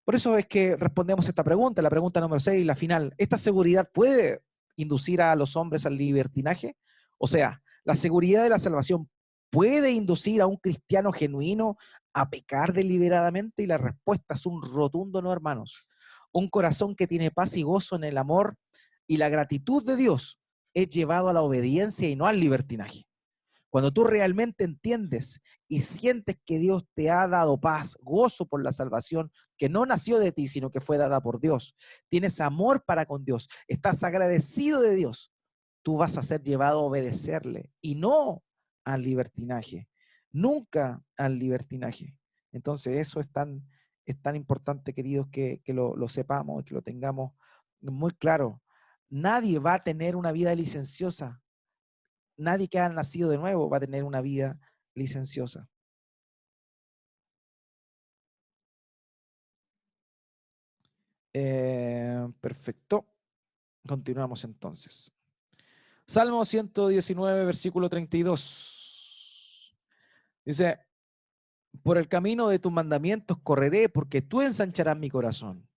Por eso es que respondemos esta pregunta, la pregunta número 6, la final. ¿Esta seguridad puede inducir a los hombres al libertinaje? O sea, ¿la seguridad de la salvación puede inducir a un cristiano genuino a pecar deliberadamente? Y la respuesta es un rotundo no, hermanos. Un corazón que tiene paz y gozo en el amor y la gratitud de Dios es llevado a la obediencia y no al libertinaje. Cuando tú realmente entiendes y sientes que Dios te ha dado paz, gozo por la salvación, que no nació de ti, sino que fue dada por Dios, tienes amor para con Dios, estás agradecido de Dios, tú vas a ser llevado a obedecerle y no al libertinaje, nunca al libertinaje. Entonces eso es tan importante, queridos, que lo sepamos y que lo tengamos muy claro. Nadie va a tener una vida licenciosa. Nadie que ha nacido de nuevo va a tener una vida licenciosa. Perfecto. Continuamos entonces. Salmo 119, versículo 32. Dice, por el camino de tus mandamientos correré, porque tú ensancharás mi corazón.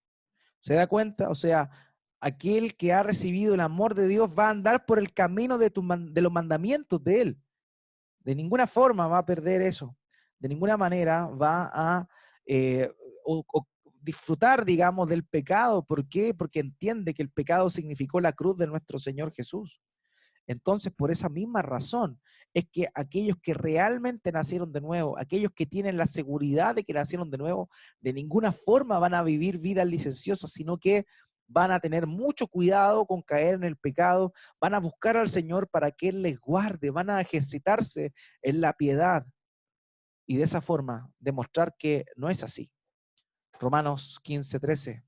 ¿Se da cuenta? O sea, aquel que ha recibido el amor de Dios va a andar por el camino de los mandamientos de Él. De ninguna forma va a perder eso. De ninguna manera va a eh, o disfrutar, digamos, del pecado. ¿Por qué? Porque entiende que el pecado significó la cruz de nuestro Señor Jesús. Entonces, por esa misma razón, es que aquellos que realmente nacieron de nuevo, aquellos que tienen la seguridad de que nacieron de nuevo, de ninguna forma van a vivir vidas licenciosas, sino que van a tener mucho cuidado con caer en el pecado, van a buscar al Señor para que Él les guarde, van a ejercitarse en la piedad y de esa forma demostrar que no es así. Romanos 15:13.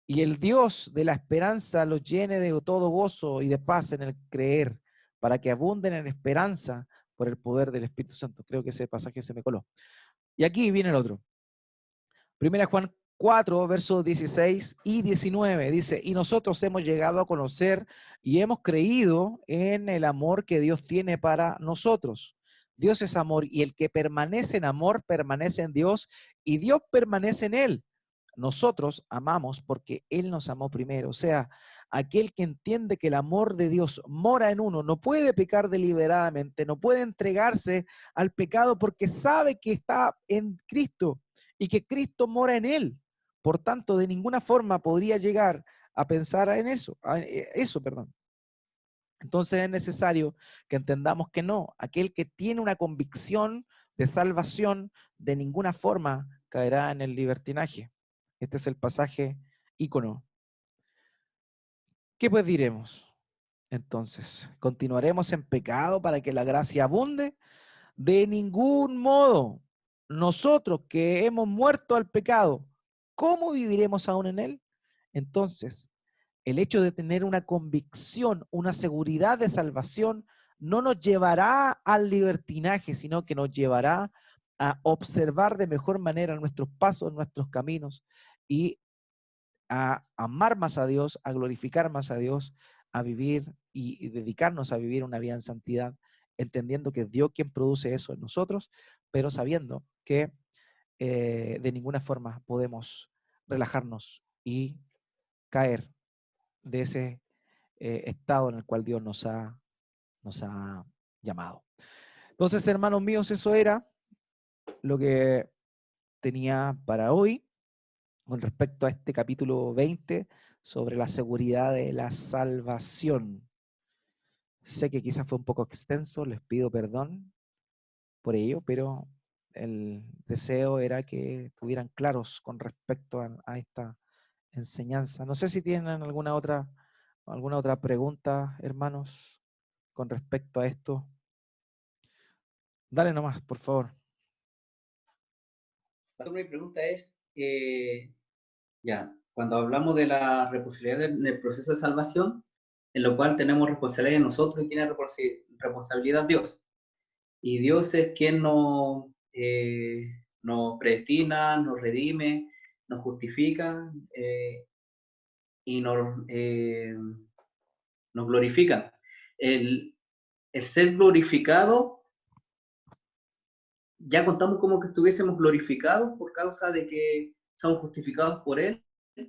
Y el Dios de la esperanza los llene de todo gozo y de paz en el creer, para que abunden en esperanza por el poder del Espíritu Santo. Creo que ese pasaje se me coló. Y aquí viene el otro. Primera Juan 4, versos 16 y 19. Dice, y nosotros hemos llegado a conocer y hemos creído en el amor que Dios tiene para nosotros. Dios es amor y el que permanece en amor permanece en Dios y Dios permanece en él. Nosotros amamos porque Él nos amó primero. O sea, aquel que entiende que el amor de Dios mora en uno, no puede pecar deliberadamente, no puede entregarse al pecado porque sabe que está en Cristo y que Cristo mora en él. Por tanto, de ninguna forma podría llegar a pensar en eso, perdón. Entonces es necesario que entendamos que no, aquel que tiene una convicción de salvación de ninguna forma caerá en el libertinaje. Este es el pasaje ícono. ¿Qué pues diremos? Entonces, ¿continuaremos en pecado para que la gracia abunde? De ningún modo. Nosotros que hemos muerto al pecado, ¿cómo viviremos aún en él? Entonces, el hecho de tener una convicción, una seguridad de salvación, no nos llevará al libertinaje, sino que nos llevará a observar de mejor manera nuestros pasos, nuestros caminos y a amar más a Dios, a glorificar más a Dios, a vivir y dedicarnos a vivir una vida en santidad, entendiendo que es Dios quien produce eso en nosotros, pero sabiendo que de ninguna forma podemos relajarnos y caer de ese estado en el cual Dios nos ha llamado. Entonces, hermanos míos, eso era lo que tenía para hoy con respecto a este capítulo 20 sobre la seguridad de la salvación. Sé que quizás fue un poco extenso, les pido perdón por ello, pero el deseo era que estuvieran claros con respecto a esta enseñanza. No sé si tienen alguna otra pregunta, hermanos, con respecto a esto. Dale nomás, por favor. Mi pregunta es, ya, cuando hablamos de la responsabilidad del proceso de salvación, en lo cual tenemos responsabilidad en nosotros y tiene responsabilidad Dios. Y Dios es quien nos predestina, nos redime, nos justifica y nos glorifica. El, el ser glorificado, ya contamos como que estuviésemos glorificados por causa de que somos justificados por Él,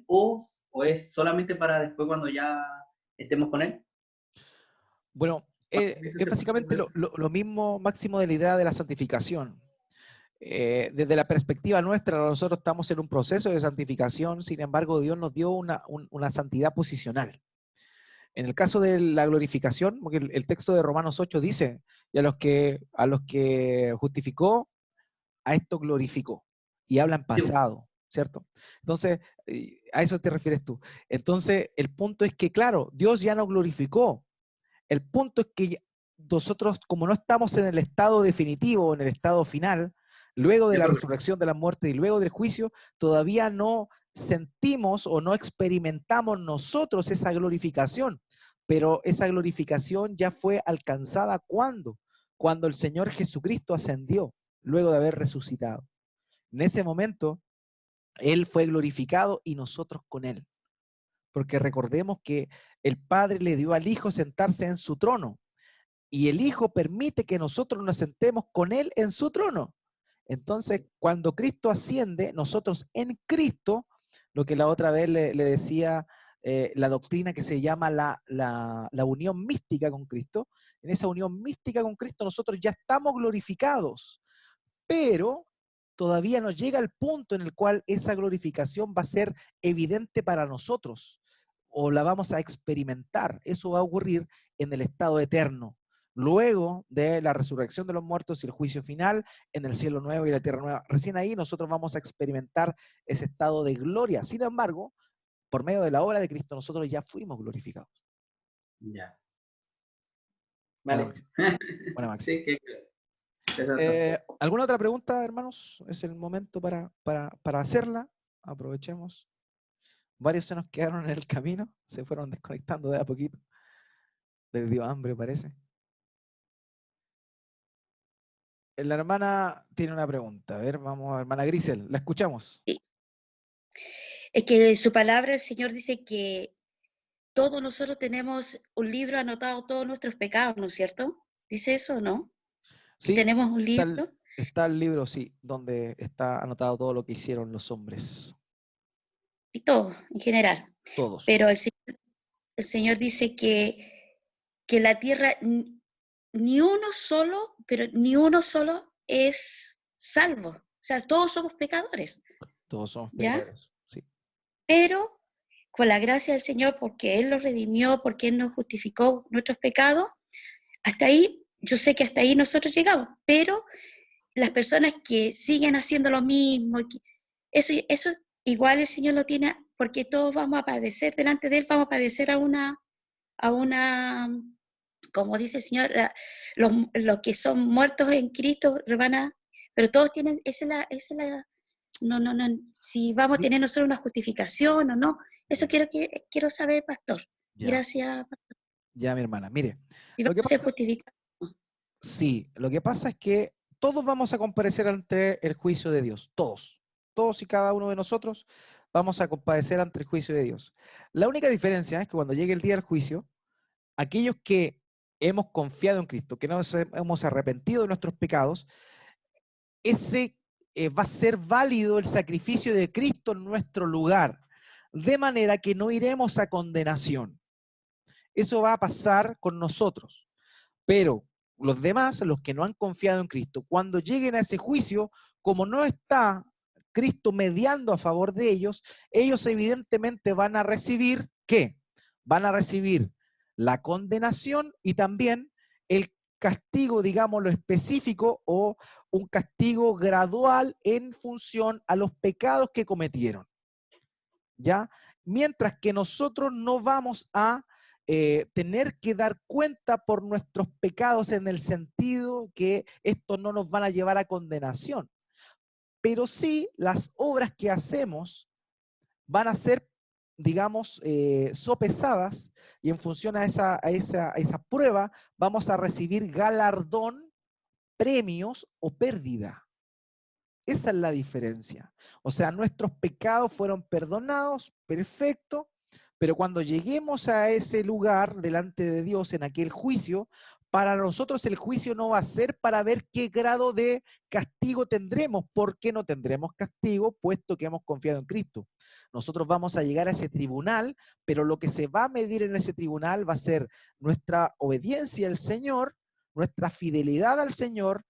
o es solamente para después cuando ya estemos con Él. Bueno, ¿Es es ese proceso básicamente de- lo mismo máximo de la idea de la santificación. Desde la perspectiva nuestra, nosotros estamos en un proceso de santificación, sin embargo, Dios nos dio una santidad posicional. En el caso de la glorificación, porque el texto de Romanos 8 dice, y a los que justificó, a esto glorificó. Y habla en Sí, pasado, ¿cierto? Entonces, a eso te refieres tú. Entonces, el punto es que, claro, Dios ya nos glorificó. El punto es que nosotros, como no estamos en el estado definitivo, en el estado final, luego de es la verdad. resurrección de la muerte y luego del juicio, todavía no sentimos o no experimentamos nosotros esa glorificación. Pero esa glorificación ya fue alcanzada ¿cuándo? Cuando el Señor Jesucristo ascendió, luego de haber resucitado. En ese momento, Él fue glorificado y nosotros con Él. Porque recordemos que el Padre le dio al Hijo sentarse en su trono y el Hijo permite que nosotros nos sentemos con Él en su trono. Entonces, cuando Cristo asciende, nosotros en Cristo, lo que la otra vez le decía la doctrina que se llama la unión mística con Cristo, en esa unión mística con Cristo nosotros ya estamos glorificados, pero todavía no llega el punto en el cual esa glorificación va a ser evidente para nosotros o la vamos a experimentar. Eso va a ocurrir en el estado eterno, luego de la resurrección de los muertos y el juicio final en el cielo nuevo y la tierra nueva. Recién ahí nosotros vamos a experimentar ese estado de gloria. Sin embargo, por medio de la obra de Cristo, nosotros ya fuimos glorificados. Ya, Bueno, vale. Maxi. Bueno, Maxi. Sí, que exacto. ¿Alguna otra pregunta, hermanos? Es el momento para hacerla. Aprovechemos. Varios se nos quedaron en el camino, se fueron desconectando de a poquito. Les dio hambre, parece. La hermana tiene una pregunta. A ver, vamos, hermana Grisel, la escuchamos. Sí. Es que de su palabra el Señor dice que todos nosotros tenemos un libro anotado todos nuestros pecados, ¿no es cierto? ¿Dice eso o no? Que Sí, tenemos un está el, libro está el libro, sí, donde está anotado todo lo que hicieron los hombres. y todo, en general. Todos. Pero el Señor dice que la tierra, ni uno solo, pero ni uno solo es salvo. O sea, todos somos pecadores, Todos somos ¿ya? pecadores. Sí. Pero con la gracia del Señor, porque Él los redimió, porque Él nos justificó nuestros pecados, hasta ahí, yo sé que hasta ahí nosotros llegamos, pero las personas que siguen haciendo lo mismo, eso igual el Señor lo tiene, porque todos vamos a padecer, delante de Él vamos a padecer a una, como dice el Señor, los que son muertos en Cristo pero todos tienen, no, si vamos a Sí. tener nosotros una justificación o no, eso quiero saber, pastor. Ya, Gracias, pastor. ya, mi hermana. Mire, Si lo vamos que a ser pasa, justificados. sí, lo que pasa es que todos vamos a comparecer ante el juicio de Dios. Todos. Todos y cada uno de nosotros vamos a comparecer ante el juicio de Dios. La única diferencia es que cuando llegue el día del juicio, aquellos que hemos confiado en Cristo, que nos hemos arrepentido de nuestros pecados, ese va a ser válido el sacrificio de Cristo en nuestro lugar, de manera que no iremos a condenación. Eso va a pasar con nosotros. Pero los demás, los que no han confiado en Cristo, cuando lleguen a ese juicio, como no está Cristo mediando a favor de ellos, ellos evidentemente van a recibir, ¿qué? Van a recibir la condenación y también el castigo, digamos, lo específico o un castigo gradual en función a los pecados que cometieron. ¿Ya? Mientras que nosotros no vamos a tener que dar cuenta por nuestros pecados en el sentido que estos no nos van a llevar a condenación. Pero sí, las obras que hacemos van a ser digamos, sopesadas, y en función a esa prueba vamos a recibir galardón, premios o pérdida. Esa es la diferencia. O sea, nuestros pecados fueron perdonados, perfecto, pero cuando lleguemos a ese lugar delante de Dios en aquel juicio, para nosotros el juicio no va a ser para ver qué grado de castigo tendremos. ¿Por qué no tendremos castigo? Puesto que hemos confiado en Cristo. Nosotros vamos a llegar a ese tribunal, pero lo que se va a medir en ese tribunal va a ser nuestra obediencia al Señor, nuestra fidelidad al Señor,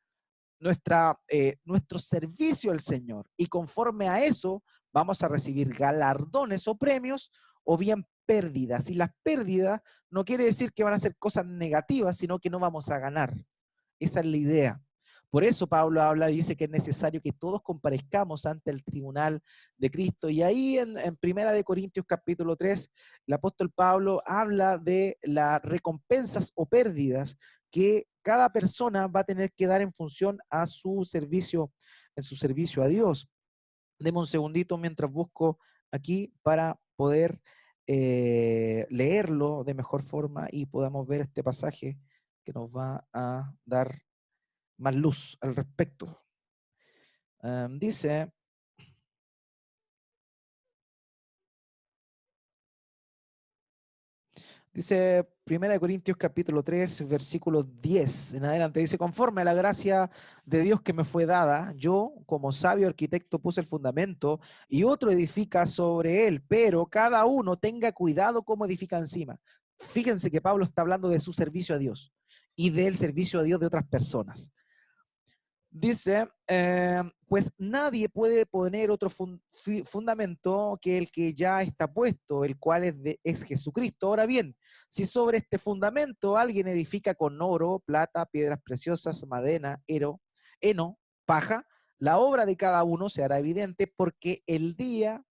nuestro servicio al Señor, y conforme a eso vamos a recibir galardones o premios o bien pérdidas. Y las pérdidas no quiere decir que van a ser cosas negativas, sino que no vamos a ganar. Esa es la idea. Por eso Pablo habla y dice que es necesario que todos comparezcamos ante el tribunal de Cristo. Y ahí en 1 de Corintios capítulo 3, el apóstol Pablo habla de las recompensas o pérdidas que cada persona va a tener que dar en función a su servicio, en su servicio a Dios. Deme un segundito mientras busco aquí para poder leerlo de mejor forma y podamos ver este pasaje que nos va a dar más luz al respecto. Dice, Dice 1 Corintios capítulo 3, versículo 10 en adelante, dice, conforme a la gracia de Dios que me fue dada, yo como sabio arquitecto puse el fundamento y otro edifica sobre él, pero cada uno tenga cuidado cómo edifica encima. Fíjense que Pablo está hablando de su servicio a Dios y del servicio a Dios de otras personas. Dice, pues nadie puede poner otro fundamento que el que ya está puesto, el cual es Jesucristo. Ahora bien, si sobre este fundamento alguien edifica con oro, plata, piedras preciosas, madera, heno, paja, la obra de cada uno se hará evidente porque el día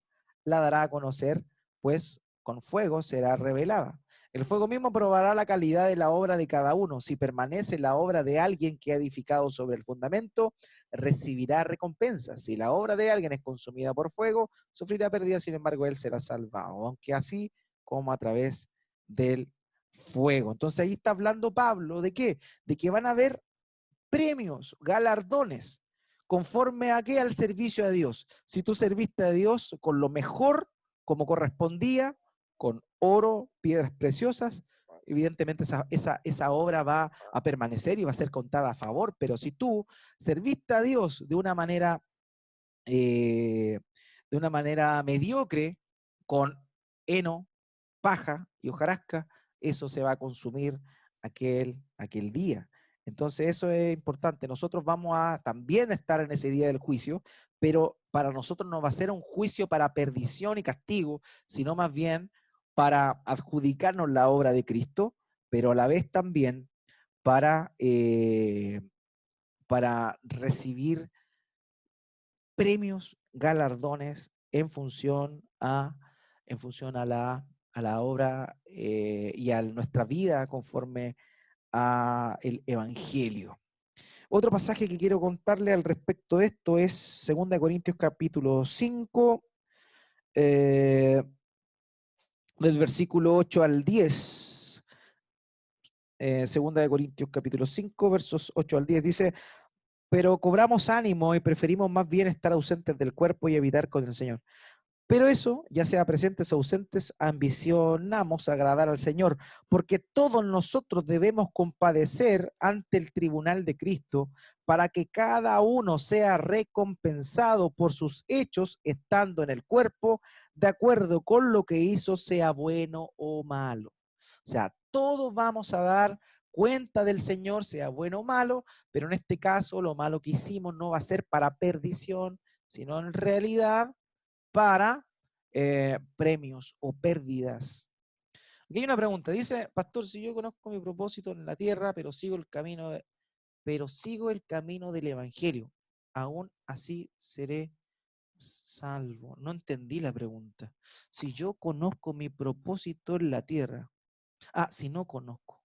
la dará a conocer, pues con fuego será revelada. El fuego mismo probará la calidad de la obra de cada uno. Si permanece la obra de alguien que ha edificado sobre el fundamento, recibirá recompensa. Si la obra de alguien es consumida por fuego, sufrirá pérdida, sin embargo, él será salvado, aunque así como a través del fuego. Entonces ahí está hablando Pablo ¿de qué? De que van a haber premios, galardones, conforme a qué, al servicio a Dios. Si tú serviste a Dios con lo mejor, como correspondía, con oro, piedras preciosas, evidentemente esa obra va a permanecer y va a ser contada a favor, pero si tú serviste a Dios de una manera mediocre, con heno, paja y hojarasca, eso se va a consumir aquel día. Entonces eso es importante. Nosotros vamos a también estar en ese día del juicio, pero para nosotros no va a ser un juicio para perdición y castigo, sino más bien para adjudicarnos la obra de Cristo, pero a la vez también para recibir premios, galardones en función a la obra y a nuestra vida conforme a el Evangelio. Otro pasaje que quiero contarle al respecto de esto es 2 Corintios capítulo 5, del versículo 8 al 10. 2 Corintios capítulo 5, versos 8 al 10, dice, pero cobramos ánimo y preferimos más bien estar ausentes del cuerpo y habitar con el Señor. Pero eso, ya sea presentes o ausentes, ambicionamos agradar al Señor, porque todos nosotros debemos compadecer ante el tribunal de Cristo para que cada uno sea recompensado por sus hechos estando en el cuerpo, de acuerdo con lo que hizo, sea bueno o malo. O sea, todos vamos a dar cuenta del Señor, sea bueno o malo, pero en este caso lo malo que hicimos no va a ser para perdición, sino en realidad para premios o pérdidas. Aquí hay una pregunta, dice, pastor, si yo conozco mi propósito en la tierra, pero sigo el camino del Evangelio, aún así seré salvo. No entendí la pregunta. Si yo conozco mi propósito en la tierra, si no conozco.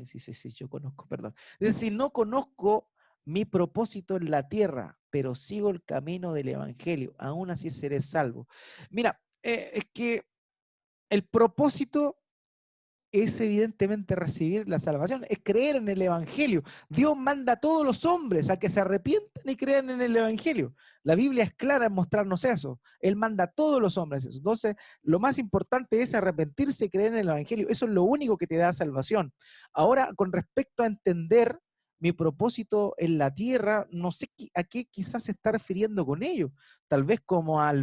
Sí, yo conozco, perdón. Es decir, si no conozco mi propósito en la tierra, pero sigo el camino del Evangelio, aún así seré salvo. Mira, es que el propósito es evidentemente recibir la salvación, es creer en el Evangelio. Dios manda a todos los hombres a que se arrepientan y crean en el Evangelio. La Biblia es clara en mostrarnos eso. Él manda a todos los hombres eso. Entonces, lo más importante es arrepentirse y creer en el Evangelio. Eso es lo único que te da salvación. Ahora, con respecto a entender mi propósito en la tierra, no sé a qué quizás se está refiriendo con ello. Tal vez como a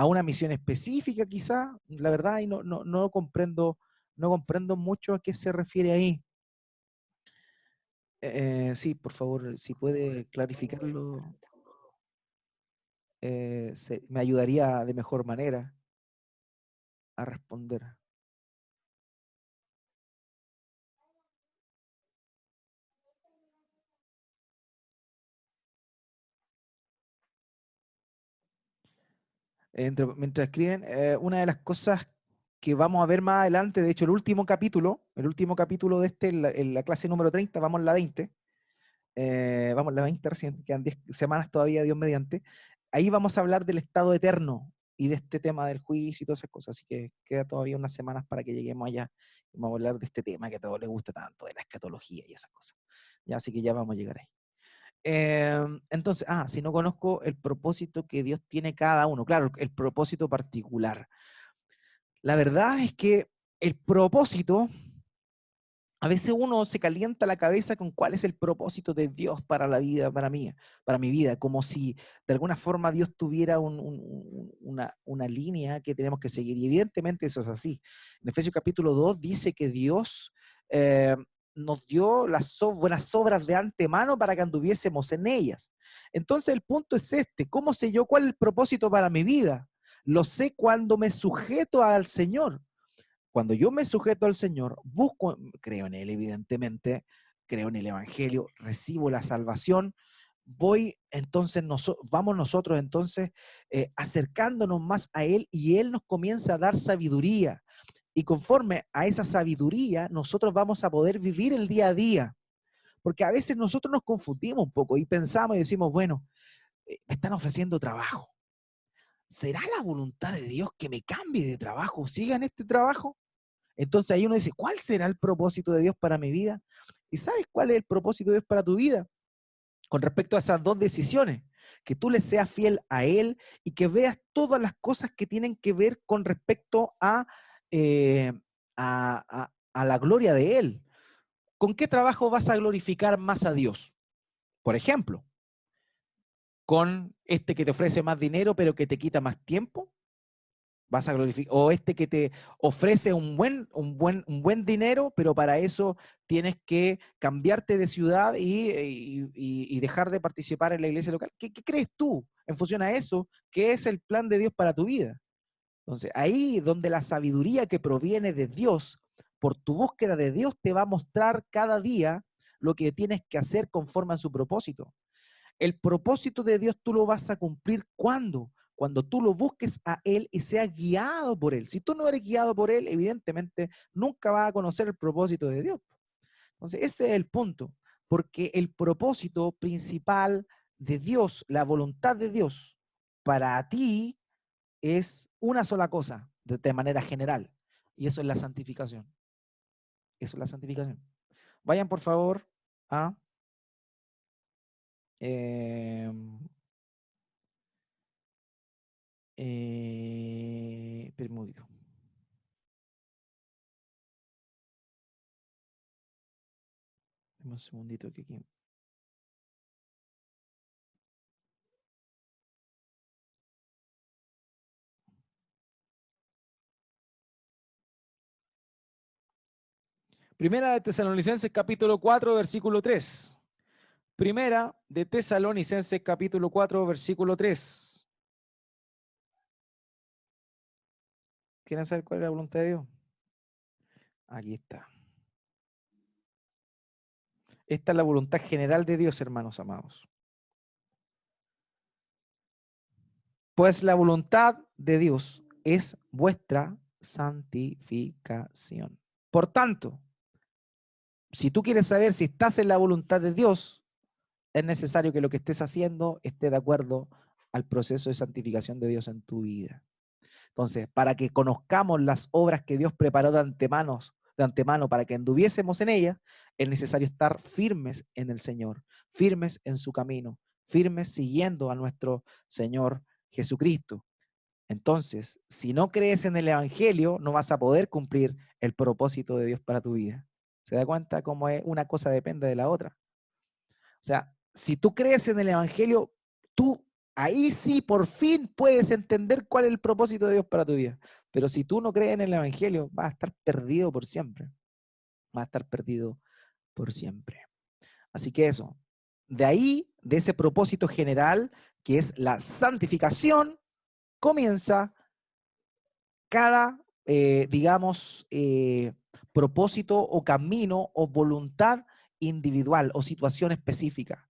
una misión específica, quizás. La verdad, y no comprendo. No comprendo mucho a qué se refiere ahí. Sí, por favor, si puede clarificarlo, me ayudaría de mejor manera a responder. Mientras escriben, una de las cosas que vamos a ver más adelante, de hecho el último capítulo de este, en la clase número 30, vamos en la 20, vamos en la 20 recién, quedan 10 semanas todavía, Dios mediante. Ahí vamos a hablar del estado eterno y de este tema del juicio y todas esas cosas, así que queda todavía unas semanas para que lleguemos allá y vamos a hablar de este tema que a todos les gusta tanto, de la escatología y esas cosas. Ya, así que ya vamos a llegar ahí. Entonces, si no conozco el propósito que Dios tiene cada uno, claro, el propósito particular. La verdad es que el propósito, a veces uno se calienta la cabeza con cuál es el propósito de Dios para la vida, para mi vida, como si de alguna forma Dios tuviera una línea que tenemos que seguir. Y evidentemente eso es así. En Efesios capítulo 2 dice que Dios nos dio las buenas obras de antemano para que anduviésemos en ellas. Entonces el punto es este: ¿cómo sé yo cuál es el propósito para mi vida? Lo sé cuando me sujeto al Señor. Cuando yo me sujeto al Señor, creo en Él, evidentemente, creo en el Evangelio, recibo la salvación, vamos nosotros entonces acercándonos más a Él, y Él nos comienza a dar sabiduría. Y conforme a esa sabiduría, nosotros vamos a poder vivir el día a día. Porque a veces nosotros nos confundimos un poco y pensamos y decimos, bueno, me están ofreciendo trabajo. ¿Será la voluntad de Dios que me cambie de trabajo, siga en este trabajo? Entonces ahí uno dice, ¿cuál será el propósito de Dios para mi vida? ¿Y sabes cuál es el propósito de Dios para tu vida? Con respecto a esas dos decisiones, que tú le seas fiel a Él y que veas todas las cosas que tienen que ver con respecto eh, a la gloria de Él. ¿Con qué trabajo vas a glorificar más a Dios? Por ejemplo, ¿con este que te ofrece más dinero pero que te quita más tiempo? Vas a glorificar, o este que te ofrece un buen dinero, pero para eso tienes que cambiarte de ciudad y dejar de participar en la iglesia local. ¿Qué crees tú en función a eso? ¿Qué es el plan de Dios para tu vida? Entonces, ahí donde la sabiduría que proviene de Dios, por tu búsqueda de Dios, te va a mostrar cada día lo que tienes que hacer conforme a su propósito. El propósito de Dios tú lo vas a cumplir ¿cuándo? Cuando tú lo busques a Él y seas guiado por Él. Si tú no eres guiado por Él, evidentemente nunca vas a conocer el propósito de Dios. Entonces, ese es el punto, porque el propósito principal de Dios, la voluntad de Dios para ti es una sola cosa, de manera general, y eso es la santificación. Eso es la santificación. Vayan por favor a permitido. Dame un segundito que aquí. Primera de Tesalonicenses capítulo 4, versículo 3. Primera de Tesalonicenses capítulo 4, versículo 3. ¿Quieren saber cuál es la voluntad de Dios? Aquí está. Esta es la voluntad general de Dios, hermanos amados. Pues la voluntad de Dios es vuestra santificación. Por tanto, si tú quieres saber si estás en la voluntad de Dios, es necesario que lo que estés haciendo esté de acuerdo al proceso de santificación de Dios en tu vida. Entonces, para que conozcamos las obras que Dios preparó de antemano para que anduviésemos en ellas, es necesario estar firmes en el Señor, firmes en su camino, firmes siguiendo a nuestro Señor Jesucristo. Entonces, si no crees en el Evangelio, no vas a poder cumplir el propósito de Dios para tu vida. ¿Se da cuenta cómo una cosa depende de la otra? O sea, si tú crees en el Evangelio, tú ahí sí por fin puedes entender cuál es el propósito de Dios para tu vida. Pero si tú no crees en el Evangelio, vas a estar perdido por siempre. Vas a estar perdido por siempre. Así que eso, de ahí, de ese propósito general, que es la santificación, comienza cada, digamos, propósito o camino o voluntad individual o situación específica.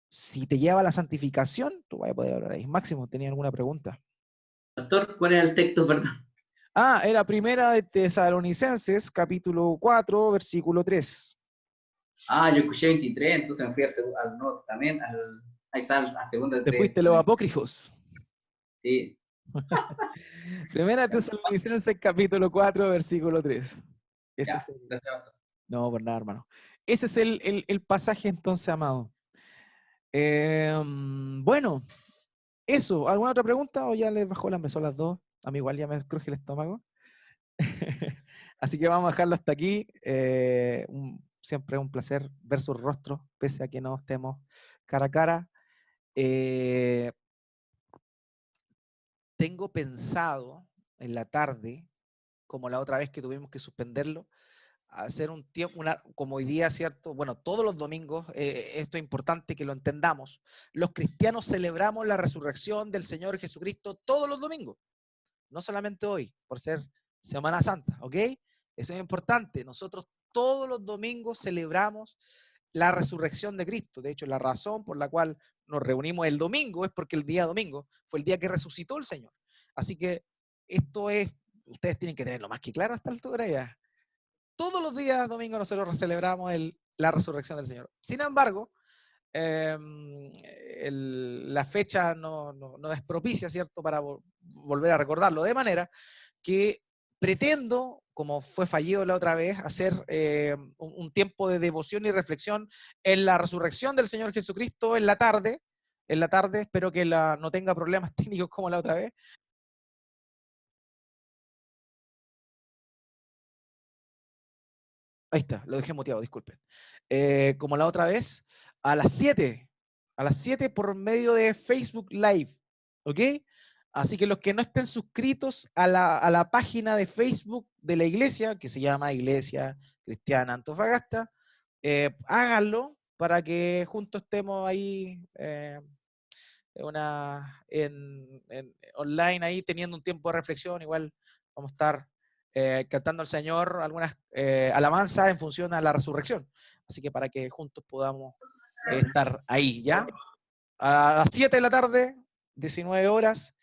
Si te lleva a la santificación, tú vas a poder hablar ahí. Máximo, ¿tenía alguna pregunta? Pastor, ¿cuál era el texto, perdón? Era Primera de Tesalonicenses, capítulo 4, versículo 3. Yo escuché 23, entonces me fui al Nuevo Testamento, ahí está, a segunda de Te fuiste los Tesalonicenses. apócrifos. Sí, Primera de Tesalonicenses, capítulo 4, versículo 3. Ese ya, es el... gracias, pastor. No, por nada, hermano. Ese es el pasaje entonces, amado. Bueno, eso. ¿Alguna otra pregunta o ya les bajó el hambre? Son las 2. A mí igual ya me cruje el estómago. Así que vamos a dejarlo hasta aquí. Siempre es un placer ver sus rostros, pese a que no estemos cara a cara. Tengo pensado en la tarde, como la otra vez que tuvimos que suspenderlo, hacer un tiempo, como hoy día, ¿cierto? Bueno, todos los domingos, esto es importante que lo entendamos. Los cristianos celebramos la resurrección del Señor Jesucristo todos los domingos, no solamente hoy, por ser Semana Santa, ¿ok? Eso es importante. Nosotros todos los domingos celebramos la resurrección de Cristo. De hecho, la razón por la cual nos reunimos el domingo es porque el día domingo fue el día que resucitó el Señor. Así que esto es, ustedes tienen que tenerlo más que claro a esta altura ya. Todos los días domingo nosotros celebramos la resurrección del Señor. Sin embargo, la fecha no es propicia, ¿cierto?, para volver a recordarlo. De manera que pretendo, como fue fallido la otra vez, hacer un tiempo de devoción y reflexión en la resurrección del Señor Jesucristo en la tarde. En la tarde, espero que no tenga problemas técnicos como la otra vez. Ahí está, lo dejé muteado, disculpen. Como la otra vez, a las 7 por medio de Facebook Live, ¿ok? Así que los que no estén suscritos a la página de Facebook de la iglesia, que se llama Iglesia Cristiana Antofagasta, háganlo para que juntos estemos ahí online ahí teniendo un tiempo de reflexión. Igual vamos a estar cantando al Señor algunas alabanzas en función a la resurrección. Así que para que juntos podamos estar ahí, ¿ya? A las 7 de la tarde, 19 horas,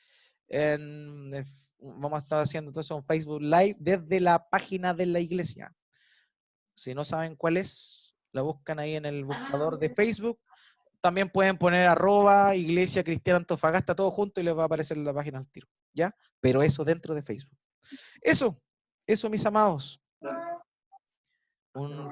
vamos a estar haciendo entonces un Facebook Live desde la página de la iglesia. Si no saben cuál es, la buscan ahí en el buscador de Facebook. También pueden poner @Iglesia Cristiana Antofagasta todo junto y les va a aparecer la página al tiro, ¿ya? Pero eso dentro de Facebook. Eso, mis amados. Un